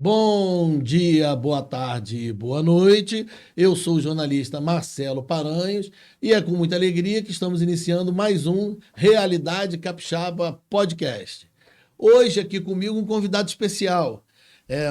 Bom dia, boa tarde, boa noite. Eu sou o jornalista Marcelo Paranhos e é com muita alegria que estamos iniciando mais um Realidade Capixaba Podcast. Hoje aqui comigo um convidado especial,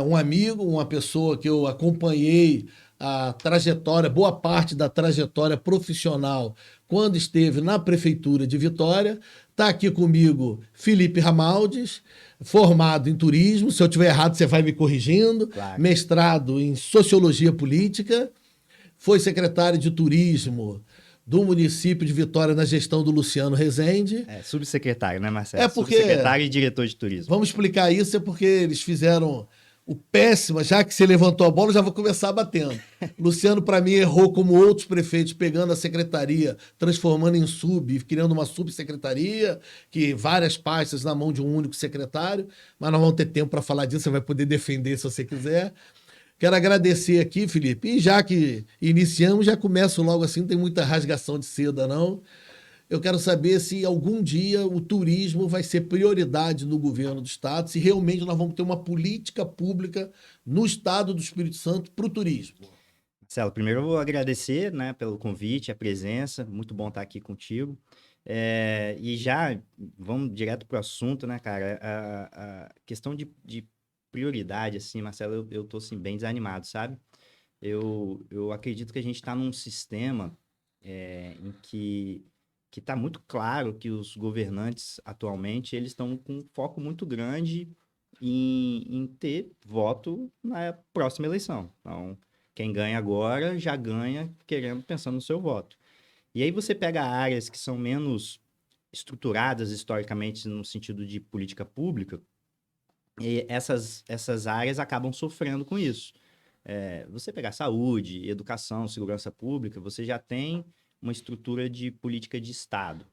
um amigo, uma pessoa que eu acompanhei a trajetória, boa parte da trajetória profissional quando esteve na prefeitura de Vitória. Está aqui comigo Felipe Ramaldes, formado em turismo. Se eu estiver errado, você vai me corrigindo. Claro. Mestrado em sociologia política. Foi secretário de turismo do município de Vitória na gestão do Luciano Rezende. É, subsecretário, né, É Marcelo? porque, Subsecretário e diretor de turismo. vamos explicar isso, é porque eles fizeram o péssimo, já que você levantou a bola, eu já vou começar batendo. Luciano, para mim, errou como outros prefeitos, pegando a secretaria, transformando em sub, criando uma subsecretaria, que várias pastas na mão de um único secretário, mas nós vamos ter tempo para falar disso, você vai poder defender se você quiser. Quero agradecer aqui, Felipe, e já que iniciamos, já começo logo assim, não tem muita rasgação de seda, não. Eu quero saber se algum dia o turismo vai ser prioridade no governo do Estado, se realmente nós vamos ter uma política pública no Estado do Espírito Santo para o turismo. Marcelo, primeiro eu vou agradecer, né, pelo convite, a presença. Muito bom estar aqui contigo. E já vamos direto para o assunto, né, cara? A questão de prioridade, assim, Marcelo, eu tô assim, bem desanimado, sabe? Eu acredito que a gente está num sistema em que está muito claro que os governantes atualmente eles estão com um foco muito grande em ter voto na próxima eleição. Então, quem ganha agora já ganha querendo, pensando no seu voto. E aí você pega áreas que são menos estruturadas historicamente no sentido de política pública, e essas áreas acabam sofrendo com isso. Você pegar saúde, educação, segurança pública, você já tem uma estrutura de política de Estado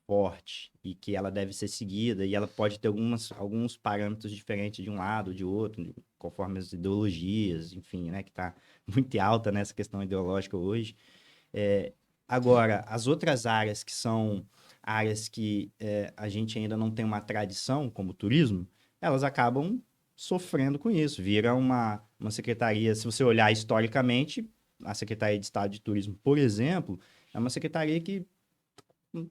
forte e que ela deve ser seguida e ela pode ter alguns parâmetros diferentes de um lado, de outro, conforme as ideologias, enfim, né, que está muito alta nessa questão ideológica hoje. É, Agora, as outras áreas que são áreas que a gente ainda não tem uma tradição, como o turismo, elas acabam sofrendo com isso. Vira uma secretaria, se você olhar historicamente, a Secretaria de Estado de Turismo, por exemplo, é uma secretaria que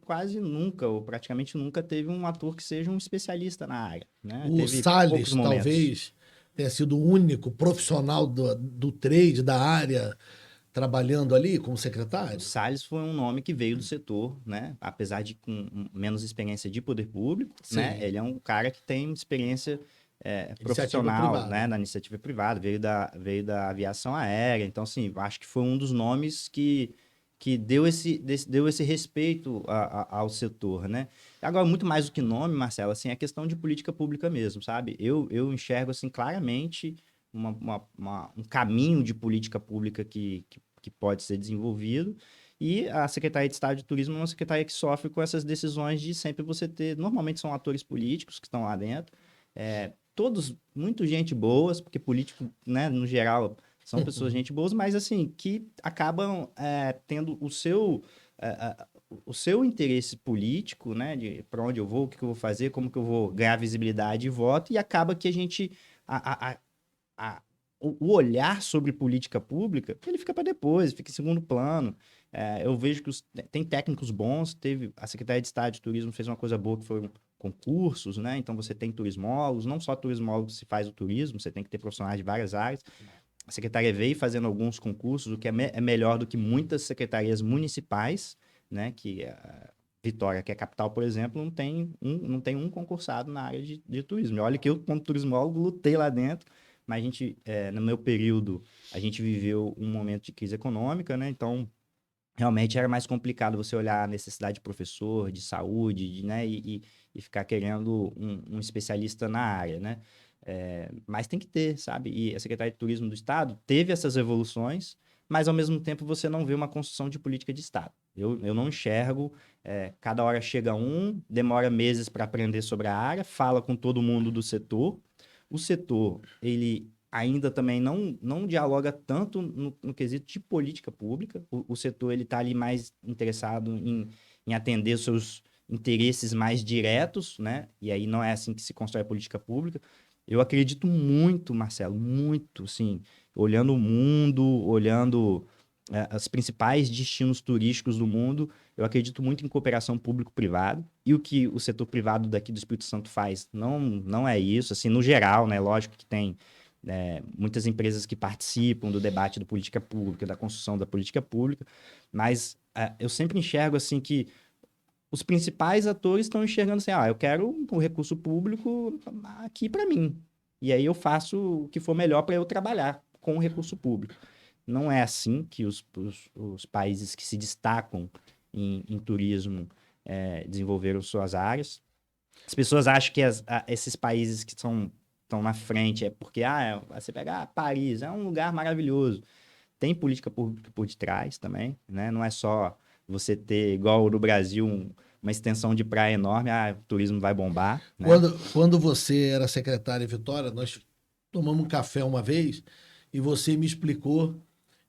quase nunca, ou praticamente nunca, teve um ator que seja um especialista na área, né? O Teve poucos Salles momentos. talvez tenha sido o único profissional do trade, da área, trabalhando ali como O secretário. Salles foi um nome que veio do setor, né? Apesar de com menos experiência de poder público, né? Sim, Ele é um cara que tem experiência iniciativa profissional, né? privada. Na iniciativa privada, veio da aviação aérea. Então, assim, acho que foi um dos nomes que deu esse respeito ao setor, né? Agora, muito mais do que nome, Marcelo, assim, é questão de política pública mesmo, sabe? Eu enxergo, assim, claramente um caminho de política pública que pode ser desenvolvido. E a Secretaria de Estado de Turismo é uma secretaria que sofre com essas decisões de sempre você ter. Normalmente são atores políticos que estão lá dentro, todos muito gente boas, porque político, né, no geral, são pessoas gente boas, mas assim, que acabam tendo o seu interesse político, né, de para onde eu vou, o que eu vou fazer, como que eu vou ganhar visibilidade e voto, e acaba que a gente. A, o olhar sobre política pública, ele fica para depois, fica em segundo plano. Eu vejo que tem técnicos bons, a Secretaria de Estado de Turismo fez uma coisa boa que foram concursos, né? Então você tem turismólogos, não só turismólogos se faz o turismo, você tem que ter profissionais de várias áreas. A Secretaria veio fazendo alguns concursos, o que é melhor do que muitas secretarias municipais, né? Que Vitória, que é a capital, por exemplo, não tem um concursado na área de turismo. E olha que eu, como turismólogo, lutei lá dentro, mas no meu período, a gente viveu um momento de crise econômica, né? Então, realmente era mais complicado você olhar a necessidade de professor, de saúde, né? E ficar querendo um especialista na área, né? Mas tem que ter, sabe? E a Secretaria de Turismo do Estado teve essas evoluções, mas ao mesmo tempo você não vê uma construção de política de Estado. Eu não enxergo, cada hora chega demora meses para aprender sobre a área, fala com todo mundo do setor. O setor, ele ainda também não dialoga tanto no quesito de política pública. O setor ele está ali mais interessado em atender seus interesses mais diretos, né? E aí não é assim que se constrói a política pública. Eu acredito muito, Marcelo, muito, assim, olhando o mundo, olhando os principais destinos turísticos do mundo, eu acredito muito em cooperação público-privado. E o que o setor privado daqui do Espírito Santo faz não é isso, assim, no geral, né? Lógico que tem muitas empresas que participam do debate da política pública, da construção da política pública, mas eu sempre enxergo, assim, que os principais atores estão enxergando assim, eu quero o recurso público aqui para mim. E aí eu faço o que for melhor para eu trabalhar com o recurso público. Não é assim que os países que se destacam em turismo desenvolveram suas áreas. As pessoas acham que esses países que estão na frente é porque você pega Paris, é um lugar maravilhoso. Tem política pública por detrás também, né? Não é só você ter, igual no Brasil, uma extensão de praia enorme, o turismo vai bombar, né? Quando você era secretário em Vitória, nós tomamos um café uma vez e você me explicou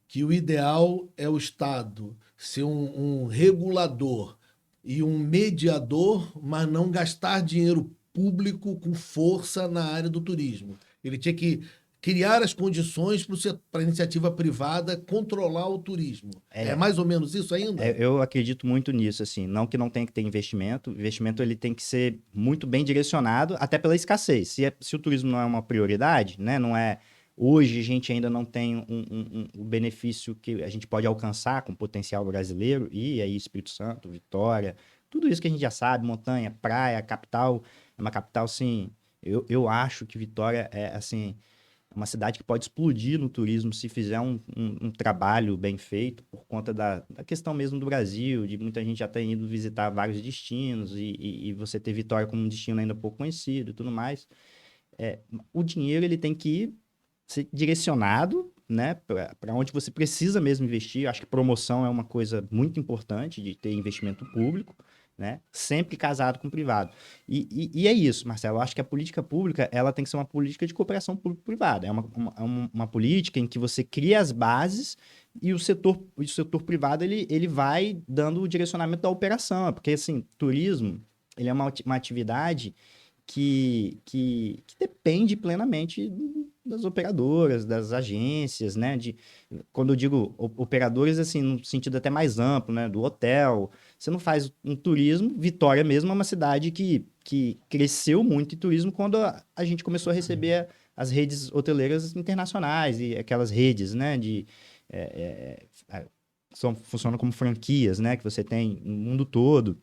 que o ideal é o Estado ser um regulador e um mediador, mas não gastar dinheiro público com força na área do turismo. Ele tinha que criar as condições para a iniciativa privada controlar o turismo. É mais ou menos isso ainda? Eu acredito muito nisso, assim. Não que não tenha que ter investimento. O investimento ele tem que ser muito bem direcionado, até pela escassez. Se o turismo não é uma prioridade, né? Não é... Hoje a gente ainda não tem o benefício que a gente pode alcançar com o potencial brasileiro, e aí Espírito Santo, Vitória, tudo isso que a gente já sabe, montanha, praia, capital, é uma capital, assim, eu acho que Vitória é, assim, uma cidade que pode explodir no turismo se fizer um trabalho bem feito, por conta da questão mesmo do Brasil, de muita gente já ter ido visitar vários destinos, e você ter Vitória como um destino ainda pouco conhecido e tudo mais. O dinheiro ele tem que ir ser direcionado, né, para onde você precisa mesmo investir. Acho que promoção é uma coisa muito importante de ter investimento público, né, sempre casado com o privado. E é isso, Marcelo. Eu acho que a política pública ela tem que ser uma política de cooperação público-privada. É uma política em que você cria as bases e o setor privado ele vai dando o direcionamento da operação. Porque, assim, turismo ele é uma atividade que depende plenamente das operadoras, das agências, né? Quando eu digo operadores, assim, no sentido até mais amplo, né? Do hotel. Você não faz um turismo. Vitória mesmo é uma cidade que cresceu muito em turismo quando a gente começou a receber as redes hoteleiras internacionais e aquelas redes, né? Funcionam como franquias, né? Que você tem no mundo todo,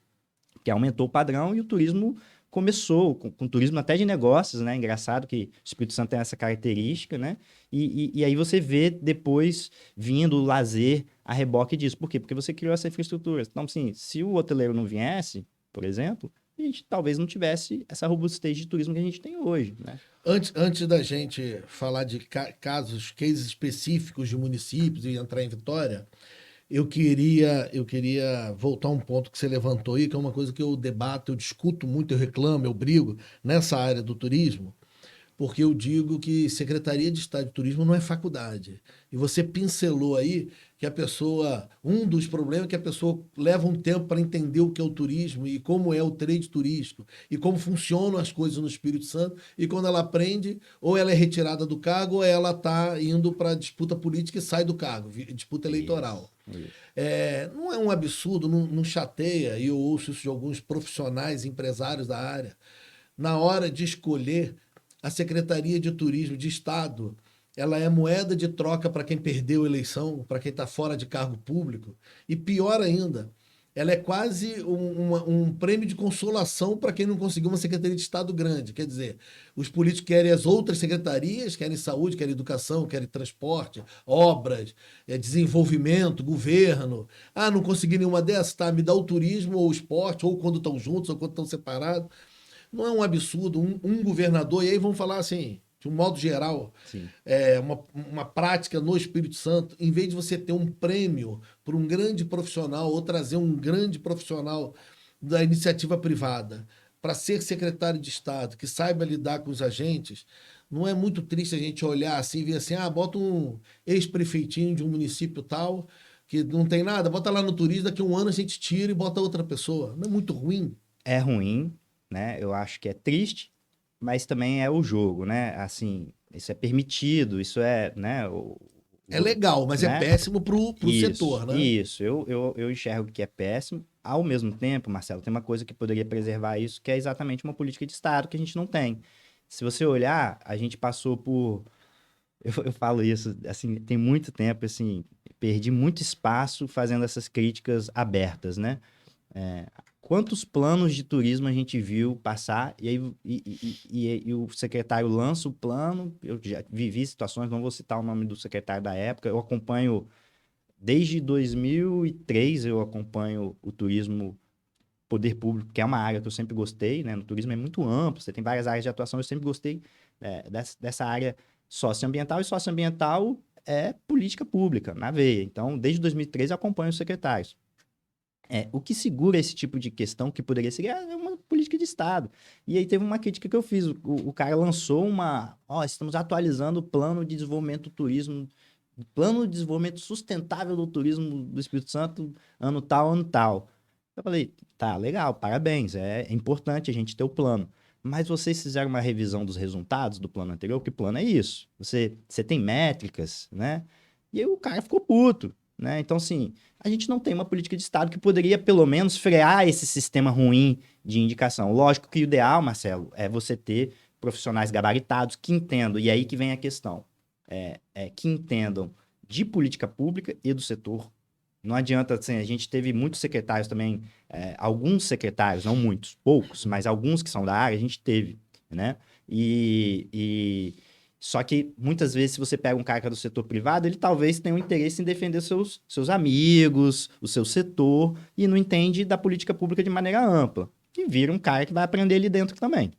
que aumentou o padrão e o turismo começou com turismo até de negócios, né? Engraçado que o Espírito Santo tem essa característica, né? E aí você vê depois vindo o lazer a reboque disso. Por quê? Porque você criou essa infraestrutura. Então, assim, se o hoteleiro não viesse, por exemplo, a gente talvez não tivesse essa robustez de turismo que a gente tem hoje, né? Antes da gente falar de cases específicos de municípios e entrar em Vitória, eu queria voltar a um ponto que você levantou aí, que é uma coisa que eu debato, eu discuto muito, eu reclamo, eu brigo nessa área do turismo, porque eu digo que Secretaria de Estado de Turismo não é faculdade. E você pincelou aí que um dos problemas é que a pessoa leva um tempo para entender o que é o turismo e como é o trade turístico e como funcionam as coisas no Espírito Santo. E quando ela aprende, ou ela é retirada do cargo, ou ela está indo para disputa política e sai do cargo, disputa eleitoral. Isso. Não é um absurdo, não chateia, e eu ouço isso de alguns profissionais, empresários da área, na hora de escolher a Secretaria de Turismo de Estado, ela é moeda de troca para quem perdeu a eleição, para quem está fora de cargo público. E pior ainda, ela é quase um prêmio de consolação para quem não conseguiu uma Secretaria de Estado grande. Quer dizer, os políticos querem as outras secretarias, querem saúde, querem educação, querem transporte, obras, desenvolvimento, governo. Não consegui nenhuma dessas? Tá, me dá o turismo ou o esporte, ou quando estão juntos, ou quando estão separados. Não é um absurdo um governador, e aí vamos falar assim, de um modo geral, uma prática no Espírito Santo, em vez de você ter um prêmio para um grande profissional ou trazer um grande profissional da iniciativa privada para ser secretário de Estado, que saiba lidar com os agentes, não é muito triste a gente olhar assim e ver assim, bota um ex-prefeitinho de um município tal, que não tem nada, bota lá no turismo, daqui a um ano a gente tira e bota outra pessoa. Não é muito ruim? É ruim, né? Eu acho que é triste, mas também é o jogo, né? Assim, isso é permitido, isso é, né? É legal, mas é né? péssimo pro Isso, setor, né? isso. Eu enxergo que é péssimo. Ao mesmo tempo, Marcelo, tem uma coisa que poderia preservar isso, que é exatamente uma política de Estado que a gente não tem. Se você olhar, a gente passou por. Eu falo isso, assim, tem muito tempo, assim, perdi muito espaço fazendo essas críticas abertas, né? É, quantos planos de turismo a gente viu passar, e aí e o secretário lança o plano, eu já vivi situações, não vou citar o nome do secretário da época, eu acompanho, desde 2003 eu acompanho o turismo poder público, que é uma área que eu sempre gostei, né? No turismo é muito amplo, você tem várias áreas de atuação, eu sempre gostei dessa área socioambiental, e socioambiental é política pública, na veia. Então, desde 2013 eu acompanho os secretários. O que segura esse tipo de questão que poderia ser uma política de Estado. E aí teve uma crítica que eu fiz. O cara lançou estamos atualizando o plano de desenvolvimento do turismo, plano de desenvolvimento sustentável do turismo do Espírito Santo, ano tal, ano tal. Eu falei, tá, legal, parabéns, é importante a gente ter o plano. Mas vocês fizeram uma revisão dos resultados do plano anterior, porque plano é isso. Você tem métricas, né? E aí o cara ficou puto, né? Então, assim, a gente não tem uma política de Estado que poderia, pelo menos, frear esse sistema ruim de indicação. Lógico que o ideal, Marcelo, é você ter profissionais gabaritados que entendam, e aí que vem a questão, que entendam de política pública e do setor. Não adianta, assim, a gente teve muitos secretários também, alguns secretários, não muitos, poucos, mas alguns que são da área, a gente teve, né? Só que muitas vezes, se você pega um cara que é do setor privado, ele talvez tenha um interesse em defender seus amigos, o seu setor, e não entende da política pública de maneira ampla. E vira um cara que vai aprender ali dentro também.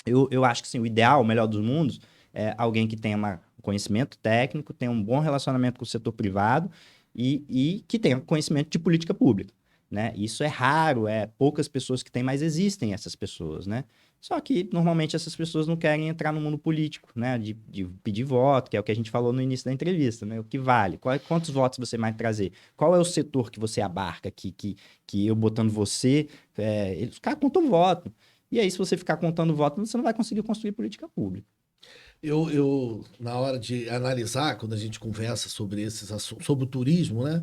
Eu acho que sim, o ideal, o melhor dos mundos, é alguém que tenha um conhecimento técnico, tenha um bom relacionamento com o setor privado e que tenha conhecimento de política pública, né? Isso é raro, poucas pessoas que têm, mas existem essas pessoas, né? Só que, normalmente, essas pessoas não querem entrar no mundo político, né? De pedir voto, que é o que a gente falou no início da entrevista, né? O que vale? Quantos votos você vai trazer? Qual é o setor que você abarca, que eu botando você... os caras contam voto. E aí, se você ficar contando voto, você não vai conseguir construir política pública. Na hora de analisar, quando a gente conversa sobre esses assuntos, sobre o turismo, né?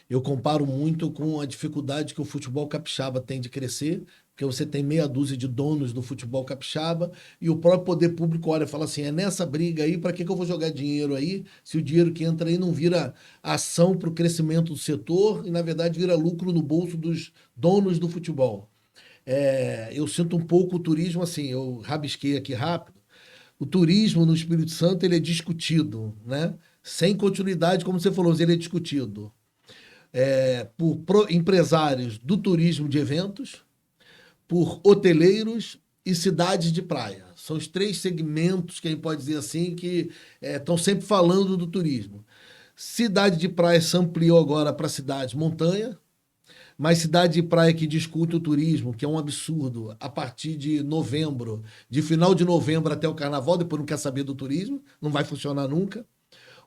Eu comparo muito com a dificuldade que o futebol capixaba tem de crescer, porque você tem meia dúzia de donos do futebol capixaba e o próprio poder público olha e fala assim: é nessa briga aí, para que eu vou jogar dinheiro aí, se o dinheiro que entra aí não vira ação para o crescimento do setor e, na verdade, vira lucro no bolso dos donos do futebol. Eu sinto um pouco o turismo assim, eu rabisquei aqui rápido. O turismo no Espírito Santo ele é discutido, né? Sem continuidade, como você falou, mas ele é discutido por empresários do turismo de eventos, por hoteleiros e cidades de praia. São os três segmentos que a gente pode dizer assim que estão sempre falando do turismo. Cidade de praia se ampliou agora para cidades montanha, mas cidade de praia que discute o turismo, que é um absurdo, a partir de novembro, de final de novembro até o carnaval, depois não quer saber do turismo, não vai funcionar nunca.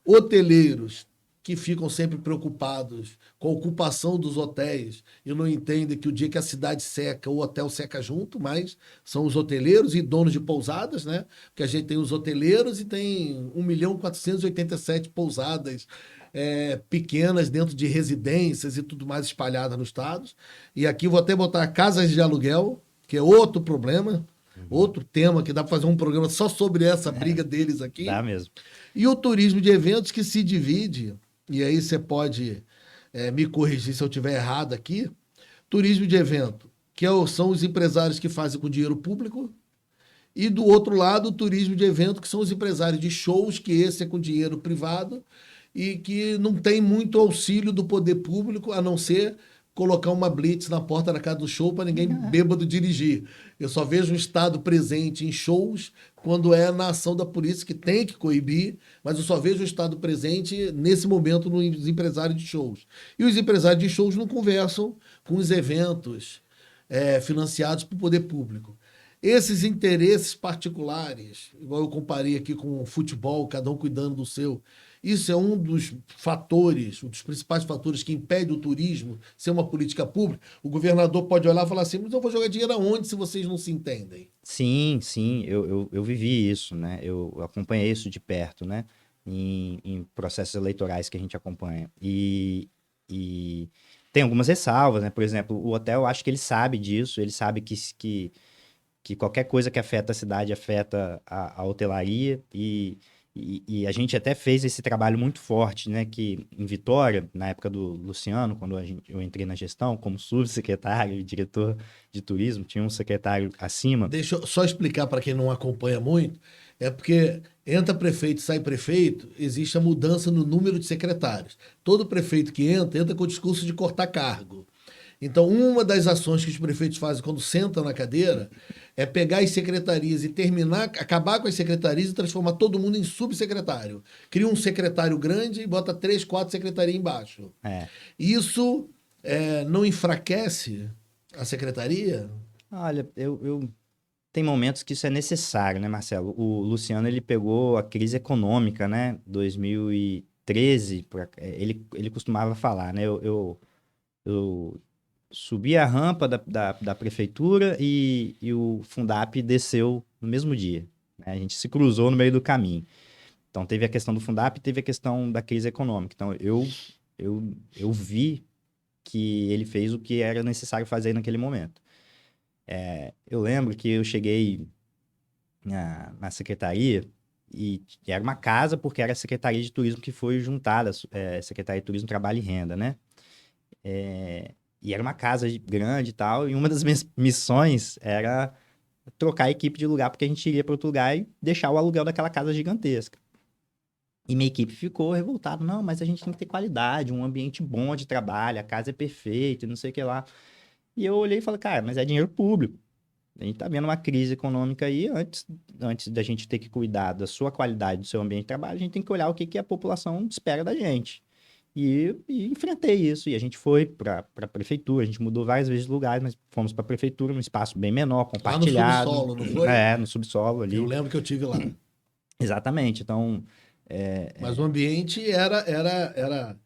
Hoteleiros que ficam sempre preocupados com a ocupação dos hotéis e não entendem que o dia que a cidade seca, o hotel seca junto, mas são os hoteleiros e donos de pousadas, né? Porque a gente tem os hoteleiros e tem 1.487.000 pousadas pequenas dentro de residências e tudo mais espalhada no estado. E aqui vou até botar casas de aluguel, que é outro problema, outro tema que dá para fazer um programa só sobre essa briga deles aqui. Dá mesmo. E o turismo de eventos que se divide, e aí você pode me corrigir se eu estiver errado aqui. Turismo de evento, são os empresários que fazem com dinheiro público, e do outro lado, o turismo de evento, que são os empresários de shows, que esse é com dinheiro privado e que não tem muito auxílio do poder público, a não ser colocar uma blitz na porta da casa do show para ninguém bêbado dirigir. Eu só vejo um Estado presente em shows quando é na ação da polícia, que tem que coibir, mas eu só vejo o Estado presente nesse momento nos empresários de shows. E os empresários de shows não conversam com os eventos financiados pelo poder público. Esses interesses particulares, igual eu comparei aqui com o futebol, cada um cuidando do seu, isso é um dos fatores, um dos principais fatores que impede o turismo ser uma política pública. O governador pode olhar e falar assim, mas eu vou jogar dinheiro aonde se vocês não se entendem? Sim, sim, eu vivi isso, né? Eu acompanhei isso de perto, né? Em processos eleitorais que a gente acompanha. E tem algumas ressalvas, né? Por exemplo, o hotel, eu acho que ele sabe disso, ele sabe que qualquer coisa que afeta a cidade afeta a hotelaria. E a gente até fez esse trabalho muito forte, né? Que em Vitória, na época do Luciano, quando eu entrei na gestão, como subsecretário e diretor de turismo, tinha um secretário acima. Deixa eu só explicar para quem não acompanha muito, é porque entra prefeito, sai prefeito, existe a mudança no número de secretários. Todo prefeito que entra com o discurso de cortar cargo. Então, uma das ações que os prefeitos fazem quando sentam na cadeira é pegar as secretarias e acabar com as secretarias e transformar todo mundo em subsecretário. Cria um secretário grande e bota 3, 4 secretarias embaixo. É, Isso não enfraquece a secretaria? olha, tem momentos que isso é necessário, né, Marcelo? O Luciano, ele pegou a crise econômica, né, 2013, ele costumava falar, né, eu subi a rampa da prefeitura e o Fundap desceu no mesmo dia, né? A gente se cruzou no meio do caminho. Então, teve a questão do Fundap e teve a questão da crise econômica. Então, eu vi que ele fez o que era necessário fazer naquele momento. Eu lembro que eu cheguei na secretaria e era uma casa porque era a Secretaria de Turismo que foi juntada, Secretaria de Turismo, Trabalho e Renda, né? E era uma casa grande e tal, e uma das minhas missões era trocar a equipe de lugar, porque a gente iria para outro lugar e deixar o aluguel daquela casa gigantesca. E minha equipe ficou revoltada, não, mas a gente tem que ter qualidade, um ambiente bom de trabalho, a casa é perfeita, e não sei o que lá. E eu olhei e falei, cara, mas é dinheiro público. A gente tá vendo uma crise econômica aí, antes da gente ter que cuidar da sua qualidade, do seu ambiente de trabalho, a gente tem que olhar o que a população espera da gente. E enfrentei isso. E a gente foi para a prefeitura, a gente mudou várias vezes de lugares, mas fomos para a prefeitura, num espaço bem menor, Lá no compartilhado. subsolo, não foi? No subsolo Eu ali. lembro que eu tive lá. Exatamente. Então, Mas o ambiente era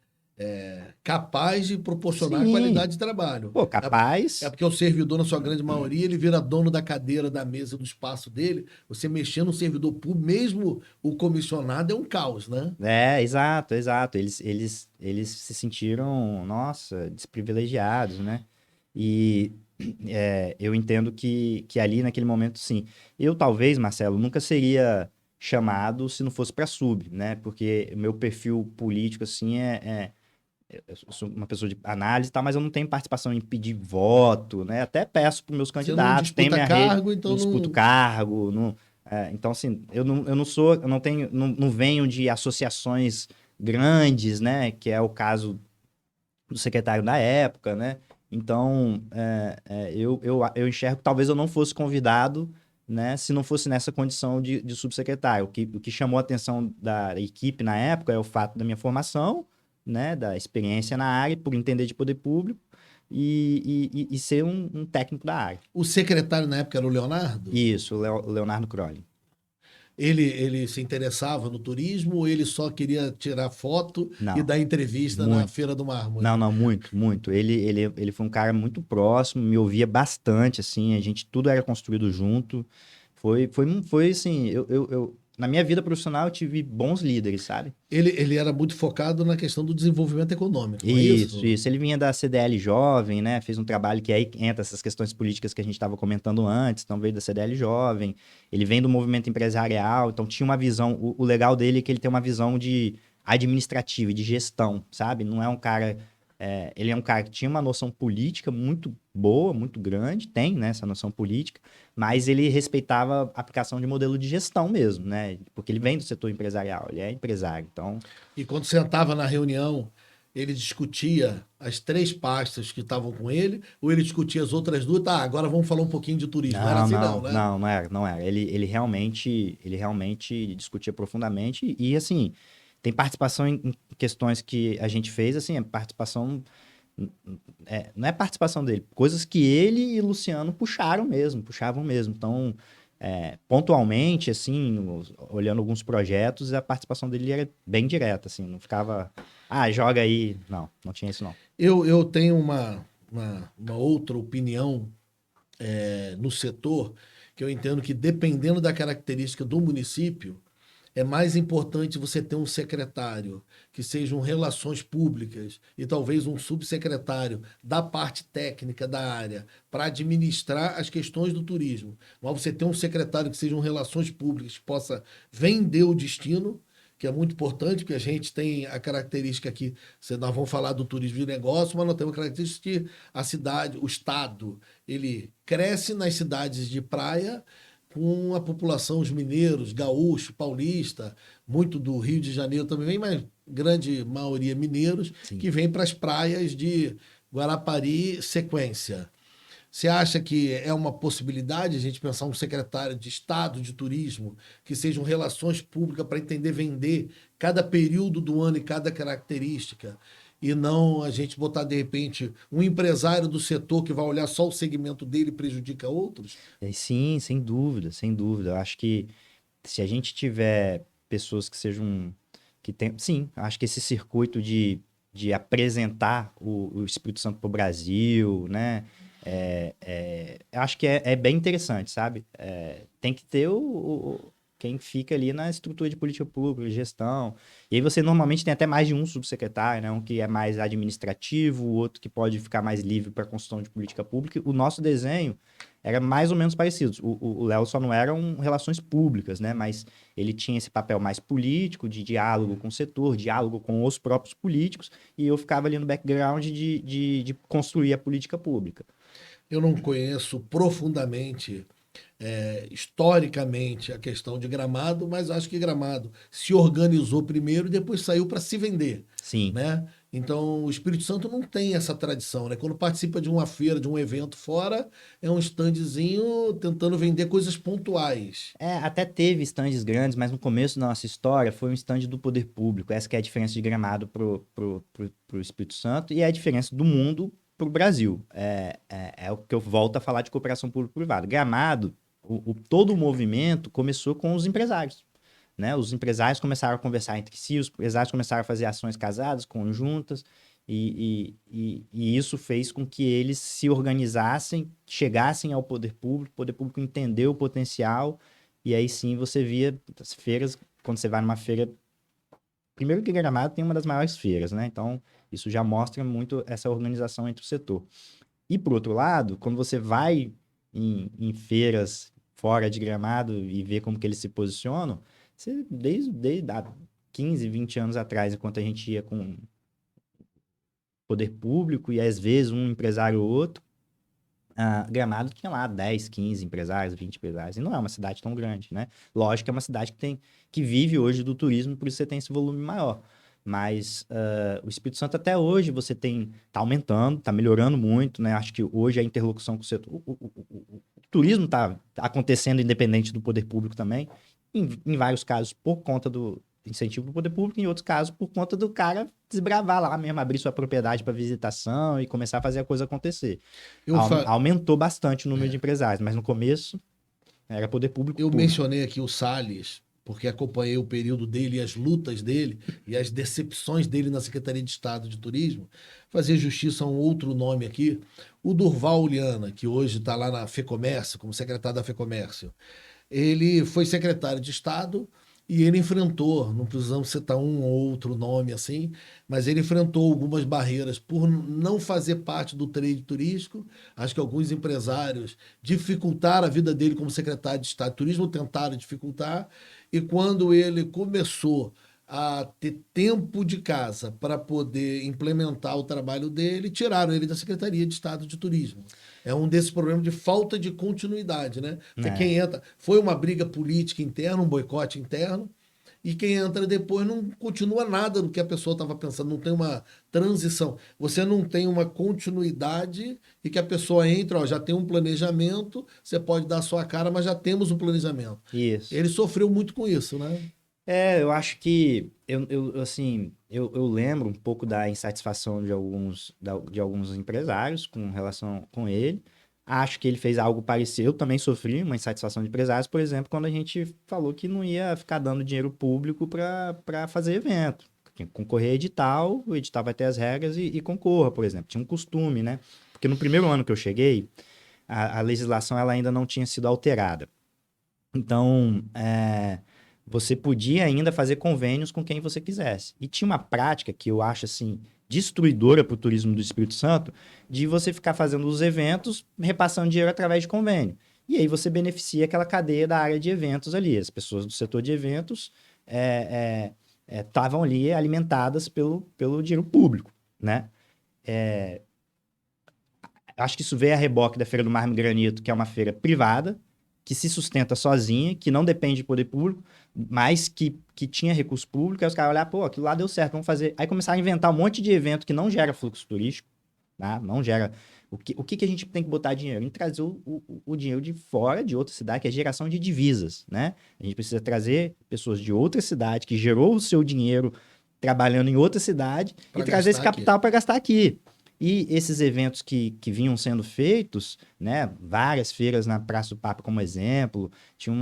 capaz de proporcionar sim. qualidade de trabalho. Pô, É capaz. porque o servidor, na sua grande maioria, ele vira dono da cadeira, da mesa, do espaço dele. Você mexer no servidor público, mesmo o comissionado, é um caos, né? Exato, exato. Eles se sentiram, nossa, desprivilegiados, né? E eu entendo que ali, naquele momento, sim. Eu, talvez, Marcelo, nunca seria chamado se não fosse para sub, né? Porque o meu perfil político, assim, eu sou uma pessoa de análise e tal, mas eu não tenho participação em pedir voto, né? Até peço para meus Você não candidatos, tenho disputa minha rede, cargo, não então disputo não. cargo, não, então, assim, eu não sou, eu não tenho, não venho de associações grandes, né? Que é o caso do secretário da época, né? Então, eu enxergo que talvez eu não fosse convidado, né? Se não fosse nessa condição de subsecretário. O que chamou a atenção da equipe na época é o fato da minha formação, né? Da experiência na área, por entender de poder público e ser um técnico da área. O secretário na época era o Leonardo? Isso, o Leonardo Crowley. Ele se interessava no turismo ou ele só queria tirar foto e Não, dar entrevista na muito. Feira do Não, Mármore? não, muito, muito. Ele foi um cara muito próximo, me ouvia bastante, assim, a gente tudo era construído junto. Foi assim, na minha vida profissional eu tive bons líderes, sabe? Ele era muito focado na questão do desenvolvimento econômico, não é Isso, isso? isso. Ele vinha da CDL Jovem, né? Fez um trabalho que aí entra essas questões políticas que a gente estava comentando antes, então veio da CDL Jovem. Ele vem do movimento empresarial, então tinha uma visão. O legal dele é que ele tem uma visão de administrativa e de gestão, sabe? Não é um cara. Ele é um cara que tinha uma noção política muito boa, muito grande, tem, né, essa noção política, mas ele respeitava a aplicação de modelo de gestão mesmo, né? Porque ele vem do setor empresarial, ele é empresário, então. E quando sentava na reunião, ele discutia as 3 pastas que estavam com ele, ou ele discutia as outras duas? Tá, agora vamos falar um pouquinho de turismo. Não era Não, assim, não, não, né? não, não era, não era. Ele realmente discutia profundamente e, assim, tem participação em questões que a gente fez, assim, não é participação dele, coisas que ele e Luciano puxavam mesmo. Então, pontualmente, assim, olhando alguns projetos, a participação dele era bem direta, assim, não ficava, joga aí. Não, não tinha isso não. Eu tenho uma outra opinião no setor, que eu entendo que dependendo da característica do município, é mais importante você ter um secretário que sejam relações públicas e talvez um subsecretário da parte técnica da área para administrar as questões do turismo. Mas você ter um secretário que sejam relações públicas que possa vender o destino, que é muito importante, porque a gente tem a característica aqui, nós vamos falar do turismo de negócio, mas nós temos a característica que a cidade, o estado, ele cresce nas cidades de praia com a população, os mineiros, gaúcho, paulista, muito do Rio de Janeiro também vem, mas grande maioria mineiros, Sim. que vem para as praias de Guarapari, Sequência. Você acha que é uma possibilidade a gente pensar um secretário de Estado de turismo que sejam relações públicas para entender vender cada período do ano e cada característica? E não a gente botar, de repente, um empresário do setor que vai olhar só o segmento dele e prejudica outros? Sim, sem dúvida, sem dúvida. Eu acho que se a gente tiver pessoas que sejam, que tem, sim, acho que esse circuito de apresentar o Espírito Santo para o Brasil, né? Eu acho que é bem interessante, sabe? Tem que ter quem fica ali na estrutura de política pública, gestão. E aí você normalmente tem até mais de um subsecretário, né? Um que é mais administrativo, o outro que pode ficar mais livre para a construção de política pública. O nosso desenho era mais ou menos parecido. O Léo só não era relações públicas, né? Mas ele tinha esse papel mais político, de diálogo com o setor, diálogo com os próprios políticos, e eu ficava ali no background de construir a política pública. Eu não conheço profundamente, historicamente, a questão de Gramado, mas acho que Gramado se organizou primeiro e depois saiu para se vender, Sim. né? Então, o Espírito Santo não tem essa tradição, né? Quando participa de uma feira, de um evento fora, é um standzinho tentando vender coisas pontuais. Até teve estandes grandes, mas no começo da nossa história foi um estande do poder público. Essa que é a diferença de Gramado pro Espírito Santo e é a diferença do mundo pro Brasil. É o que eu volto a falar de cooperação público-privada. Gramado, todo o movimento começou com os empresários, né? Os empresários começaram a conversar entre si, os empresários começaram a fazer ações casadas, conjuntas, e isso fez com que eles se organizassem, chegassem ao poder público entendeu o potencial, e aí sim você via as feiras, quando você vai numa feira. Primeiro que Gramado tem uma das maiores feiras, né? Então, isso já mostra muito essa organização entre o setor. E, por outro lado, quando você vai em feiras fora de Gramado e vê como que eles se posicionam, desde há 15, 20 anos atrás, enquanto a gente ia com poder público e às vezes um empresário ou outro, Gramado tinha lá 10, 15 empresários, 20 empresários. E não é uma cidade tão grande, né? Lógico que é uma cidade que vive hoje do turismo, por isso você tem esse volume maior. Mas o Espírito Santo até hoje tá aumentando, tá melhorando muito, né? Acho que hoje a interlocução com o setor. O turismo tá acontecendo independente do poder público também. Em vários casos, por conta do incentivo do poder público, em outros casos, por conta do cara desbravar lá mesmo, abrir sua propriedade para visitação e começar a fazer a coisa acontecer. Aumentou bastante o número de empresários, mas no começo era poder público Eu puro. mencionei aqui o Salles, porque acompanhei o período dele e as lutas dele e as decepções dele na Secretaria de Estado de Turismo. Fazer justiça a um outro nome aqui, o Durval Uliana, que hoje está lá na FEComércio, como secretário da FEComércio. Ele foi secretário de Estado e ele enfrentou, não precisamos citar um ou outro nome assim, mas ele enfrentou algumas barreiras por não fazer parte do trade turístico. Acho que alguns empresários dificultaram a vida dele como secretário de Estado de Turismo, tentaram dificultar, e quando ele começou a ter tempo de casa para poder implementar o trabalho dele, tiraram ele da Secretaria de Estado de Turismo. É um desses problemas de falta de continuidade, né? Porque quem entra. Foi uma briga política interna, um boicote interno, e quem entra depois não continua nada do que a pessoa estava pensando, não tem uma transição. Você não tem uma continuidade e que a pessoa entra, ó, já tem um planejamento, você pode dar a sua cara, mas já temos um planejamento. Isso. Ele sofreu muito com isso, né? Eu acho que eu lembro um pouco da insatisfação de alguns empresários com relação com ele. Acho que ele fez algo parecido. Eu também sofri uma insatisfação de empresários, por exemplo, quando a gente falou que não ia ficar dando dinheiro público para fazer evento. Tinha que concorrer a edital, o edital vai ter as regras e concorra, por exemplo. Tinha um costume, né? Porque no primeiro ano que eu cheguei, a legislação ela ainda não tinha sido alterada. Então, você podia ainda fazer convênios com quem você quisesse. E tinha uma prática que eu acho assim destruidora para o turismo do Espírito Santo, de você ficar fazendo os eventos, repassando dinheiro através de convênio. E aí você beneficia aquela cadeia da área de eventos ali. As pessoas do setor de eventos estavam ali alimentadas pelo dinheiro público, né? Acho que isso veio a reboque da Feira do Mármore e Granito, que é uma feira privada, que se sustenta sozinha, que não depende de poder público, mas que tinha recurso público. Aí os caras olharam, pô, aquilo lá deu certo, vamos fazer. Aí começaram a inventar um monte de evento que não gera fluxo turístico, tá? Não gera. O que a gente tem que botar dinheiro? Em trazer o dinheiro de fora, de outra cidade, que é geração de divisas, né? A gente precisa trazer pessoas de outra cidade, que gerou o seu dinheiro trabalhando em outra cidade, Pra e trazer esse gastar capital para gastar aqui. E esses eventos que vinham sendo feitos, né, várias feiras na Praça do Papa como exemplo, tinha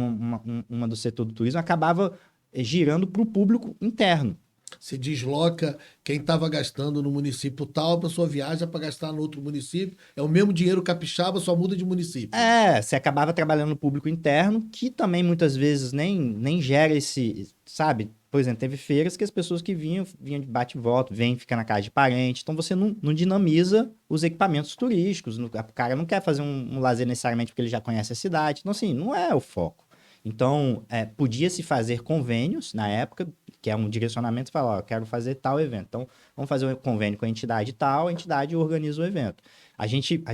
uma do setor do turismo, acabava girando para o público interno. Você desloca quem estava gastando no município tal, a pessoa viaja para gastar no outro município. É o mesmo dinheiro capixaba, só muda de município. Você acabava trabalhando no público interno, que também muitas vezes nem gera esse, sabe? Por exemplo, teve feiras que as pessoas que vinham de bate e volta, vêm ficar na casa de parente. Então você não dinamiza os equipamentos turísticos. O cara não quer fazer um lazer necessariamente porque ele já conhece a cidade. Então, assim, não é o foco. Então, podia-se fazer convênios na época, que é um direcionamento, falar, ó, eu quero fazer tal evento. Então, vamos fazer um convênio com a entidade tal, a entidade organiza o evento. A gente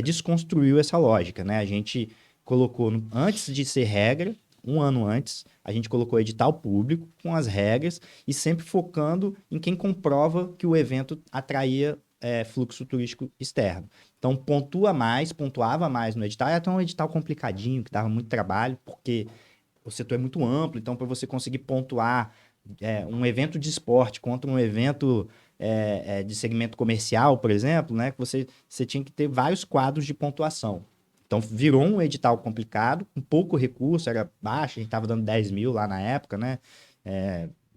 desconstruiu essa lógica, né? A gente colocou, antes de ser regra, um ano antes, a gente colocou edital público com as regras e sempre focando em quem comprova que o evento atraía fluxo turístico externo. Então, pontuava mais no edital. Era até um edital complicadinho, que dava muito trabalho, porque o setor é muito amplo. Então, para você conseguir pontuar um evento de esporte contra um evento de segmento comercial, por exemplo, né, que você tinha que ter vários quadros de pontuação. Então, virou um edital complicado, com pouco recurso, era baixo, a gente estava dando 10 mil lá na época, né?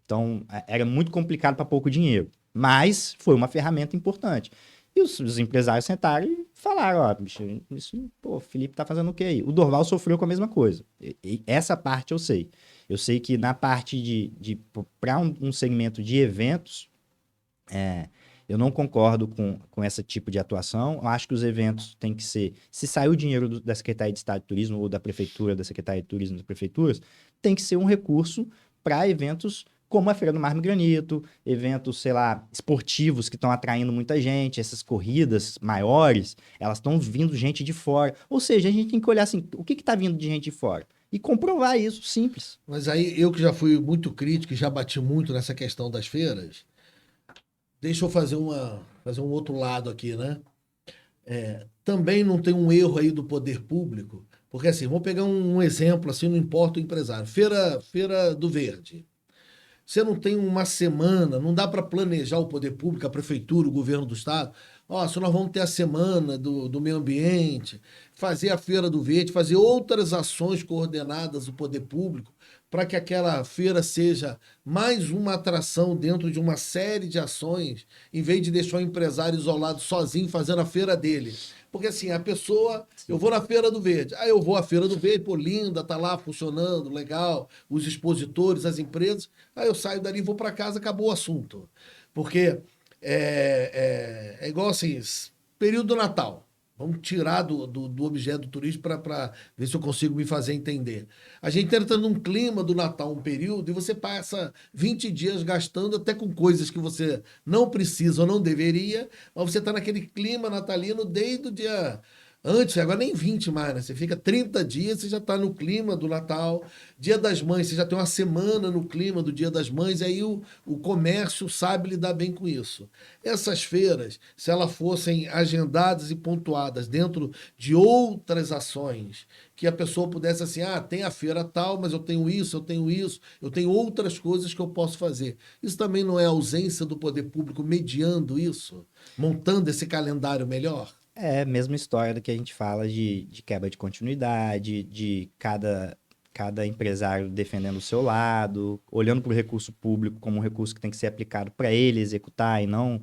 Então, era muito complicado para pouco dinheiro. Mas foi uma ferramenta importante. E os empresários sentaram e falaram, ó, bicho, isso, pô, o Felipe tá fazendo o quê aí? O Dorval sofreu com a mesma coisa. E essa parte eu sei. Eu sei que na parte para um segmento de eventos, eu não concordo com esse tipo de atuação. Eu acho que os eventos têm que ser... Se sair o dinheiro da Secretaria de Estado de Turismo ou da Prefeitura, da Secretaria de Turismo das Prefeituras, tem que ser um recurso para eventos como a Feira do Mármore e Granito, eventos, sei lá, esportivos que estão atraindo muita gente, essas corridas maiores, elas estão vindo gente de fora. Ou seja, a gente tem que olhar assim, o que está vindo de gente de fora? E comprovar isso, simples. Mas aí, eu que já fui muito crítico e já bati muito nessa questão das feiras, deixa eu fazer um outro lado aqui, né? Também não tem um erro aí do poder público, porque assim, vamos pegar um exemplo, assim, não importa o empresário. Feira do Verde. Você não tem uma semana, não dá para planejar o poder público, a prefeitura, o governo do estado. Ó, se nós vamos ter a semana do meio ambiente, fazer a Feira do Verde, fazer outras ações coordenadas do poder público, para que aquela feira seja mais uma atração dentro de uma série de ações, em vez de deixar o empresário isolado sozinho fazendo a feira dele. Porque assim, a pessoa, eu vou na Feira do Verde, aí eu vou à Feira do Verde, pô, linda, tá lá funcionando, legal, os expositores, as empresas, aí eu saio dali, vou para casa, acabou o assunto. Porque é igual assim, período do Natal. Vamos tirar do objeto do turismo para ver se eu consigo me fazer entender. A gente entra num clima do Natal, um período, e você passa 20 dias gastando até com coisas que você não precisa ou não deveria, mas você está naquele clima natalino desde o dia antes, agora nem 20 mais, né? Você fica 30 dias, você já está no clima do Natal. Dia das Mães, você já tem uma semana no clima do Dia das Mães, e aí o comércio sabe lidar bem com isso. Essas feiras, se elas fossem agendadas e pontuadas dentro de outras ações, que a pessoa pudesse assim, tem a feira tal, mas eu tenho isso, eu tenho outras coisas que eu posso fazer. Isso também não é a ausência do poder público mediando isso, montando esse calendário melhor? É a mesma história do que a gente fala de quebra de continuidade, de cada empresário defendendo o seu lado, olhando para o recurso público como um recurso que tem que ser aplicado para ele executar e não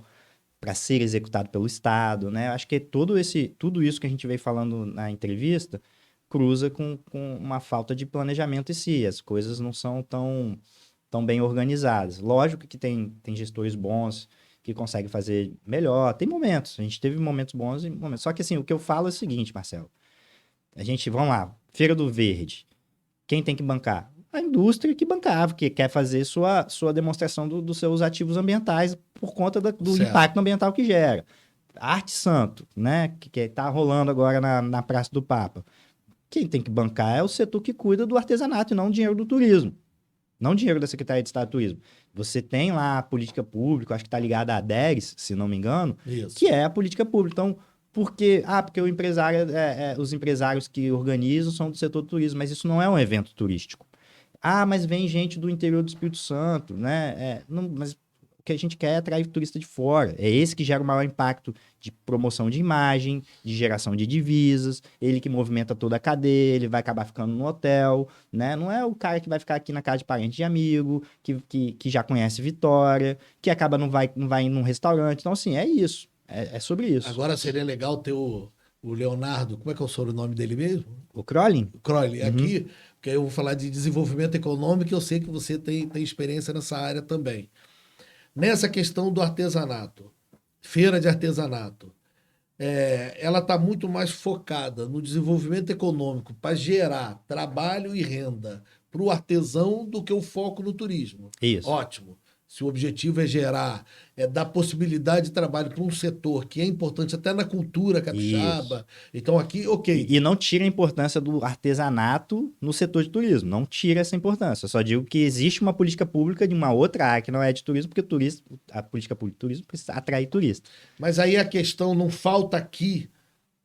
para ser executado pelo Estado, né? Acho que tudo isso que a gente veio falando na entrevista cruza com uma falta de planejamento em si. As coisas não são tão bem organizadas. Lógico que tem gestores bons que conseguem fazer melhor. Tem momentos. A gente teve momentos bons e momentos. Só que assim, o que eu falo é o seguinte, Marcelo. Vamos lá, Feira do Verde. Quem tem que bancar? A indústria que bancava, que quer fazer sua demonstração dos seus ativos ambientais por conta do Certo. impacto ambiental que gera. Arte Santo, né? Que está rolando agora na Praça do Papa. Quem tem que bancar é o setor que cuida do artesanato e não o dinheiro do turismo. Não o dinheiro da Secretaria de Estado do Turismo. Você tem lá a política pública, acho que está ligada à ADERES, se não me engano, Isso. que é a política pública. Então, por quê? Porque o empresário, os empresários que organizam são do setor do turismo, mas isso não é um evento turístico. Mas vem gente do interior do Espírito Santo, né? Mas o que a gente quer é atrair turista de fora. É esse que gera o maior impacto de promoção de imagem, de geração de divisas, ele que movimenta toda a cadeia, ele vai acabar ficando no hotel, né? Não é o cara que vai ficar aqui na casa de parente de amigo, que já conhece Vitória, que acaba não vai num restaurante. Então, assim, é isso. É sobre isso. Agora seria legal ter o Leonardo, como é que é o sobrenome dele mesmo? O Crowley? Crowley, aqui, porque aí eu vou falar de desenvolvimento econômico e eu sei que você tem experiência nessa área também. Nessa questão do artesanato, feira de artesanato, ela está muito mais focada no desenvolvimento econômico para gerar trabalho e renda para o artesão do que o foco no turismo. Isso. Ótimo. Se o objetivo dar possibilidade de trabalho para um setor que é importante até na cultura capixaba. Isso. Então aqui, ok. E não tira a importância do artesanato no setor de turismo. Não tira essa importância. Eu só digo que existe uma política pública de uma outra área que não é de turismo, porque a política pública de turismo precisa atrair turista. Mas aí a questão, não falta aqui